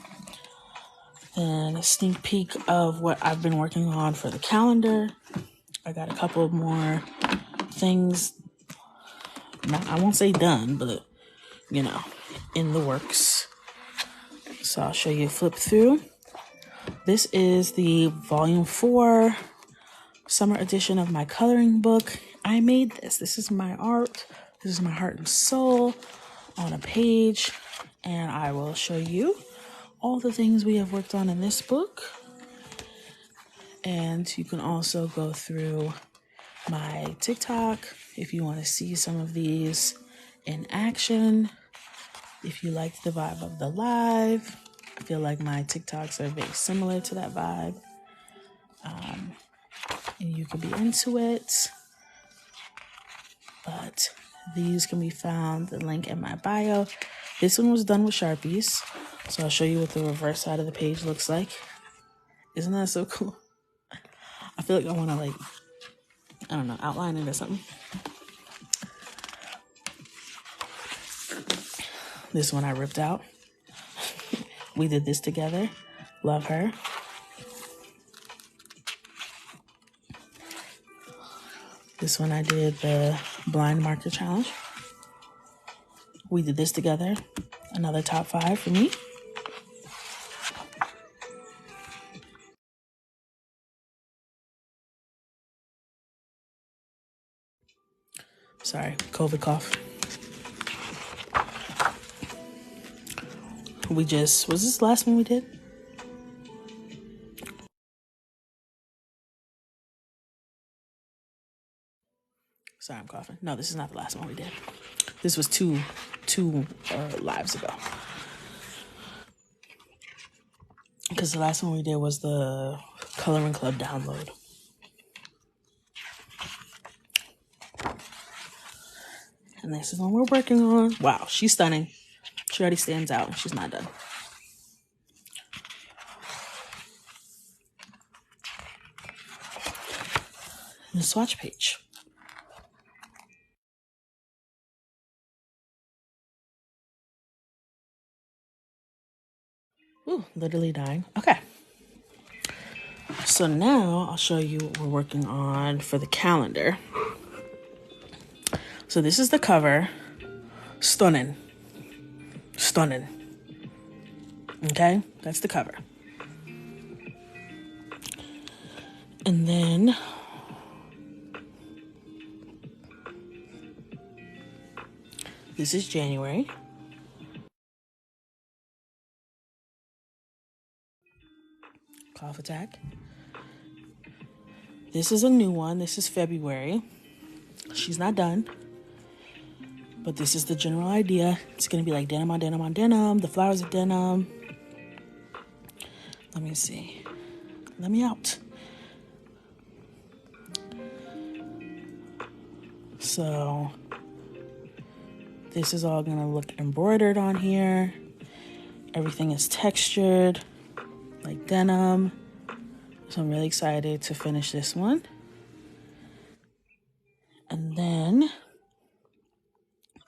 and a sneak peek of what I've been working on for the calendar. I got a couple more things, I won't say done, but in the works. So I'll show you a flip through. This is the volume 4 summer edition of my coloring book. I made this. This is my art. This is my heart and soul on a page. And I will show you all the things we have worked on in this book. And you can also go through my TikTok if you want to see some of these in action. If you liked the vibe of the live, I feel like my TikToks are very similar to that vibe. And you can be into it. But these can be found, the link in my bio. This one was done with Sharpies. So I'll show you what the reverse side of the page looks like. Isn't that so cool? I feel like I want to outline it or something. This one I ripped out. We did this together. Love her. This one I did the blind marker challenge. We did this together. Another top 5 for me. Sorry, COVID cough. Was this the last one we did? Sorry, I'm coughing. No, this is not the last one we did. This was two lives ago. Because the last one we did was the Coloring Club download. And this is one we're working on. Wow, she's stunning. She already stands out and she's not done. And the swatch page. Ooh, literally dying. Okay. So now I'll show you what we're working on for the calendar. So this is the cover. Stunning. Stunning. Okay, that's the cover. And then this is January. Cough attack. This is a new one. This is February. She's not done. But this is the general idea. It's going to be like denim on denim on denim. The flowers of denim. Let me see. Let me out. So this is all going to look embroidered on here. Everything is textured like denim. So I'm really excited to finish this one. And then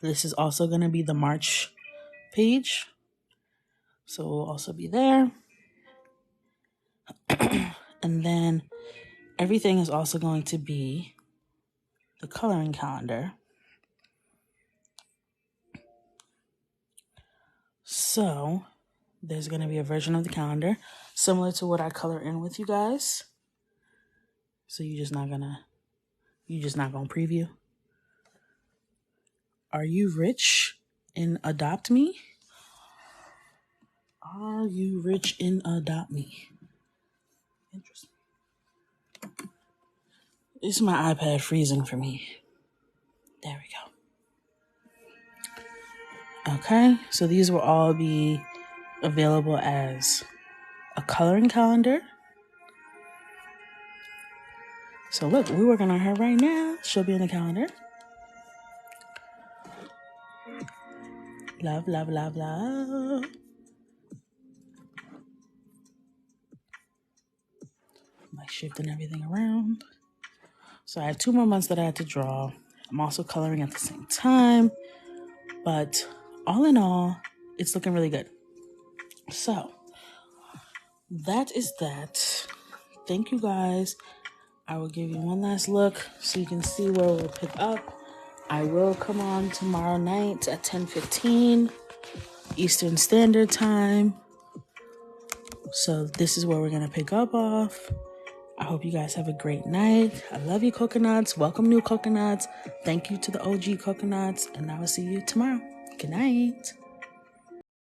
this is also going to be the March page. So it will also be there. And then everything is also going to be the coloring calendar. So there's going to be a version of the calendar similar to what I color in with you guys. So you're just not gonna preview. Are you rich in Adopt Me? Are you rich in Adopt Me? Interesting. This is my iPad freezing for me. There we go. Okay, so these will all be available as a coloring calendar. So look, we're working on her right now. She'll be in the calendar. Love, love, love, love. Like shifting everything around. So I have 2 more months that I had to draw. I'm also coloring at the same time. But all in all, it's looking really good. So that is that. Thank you guys. I will give you one last look so you can see where we'll pick up. I will come on tomorrow night at 10:15 Eastern Standard Time. So this is where we're going to pick up off. I hope you guys have a great night. I love you, coconuts. Welcome, new coconuts. Thank you to the OG coconuts. And I will see you tomorrow. Good night.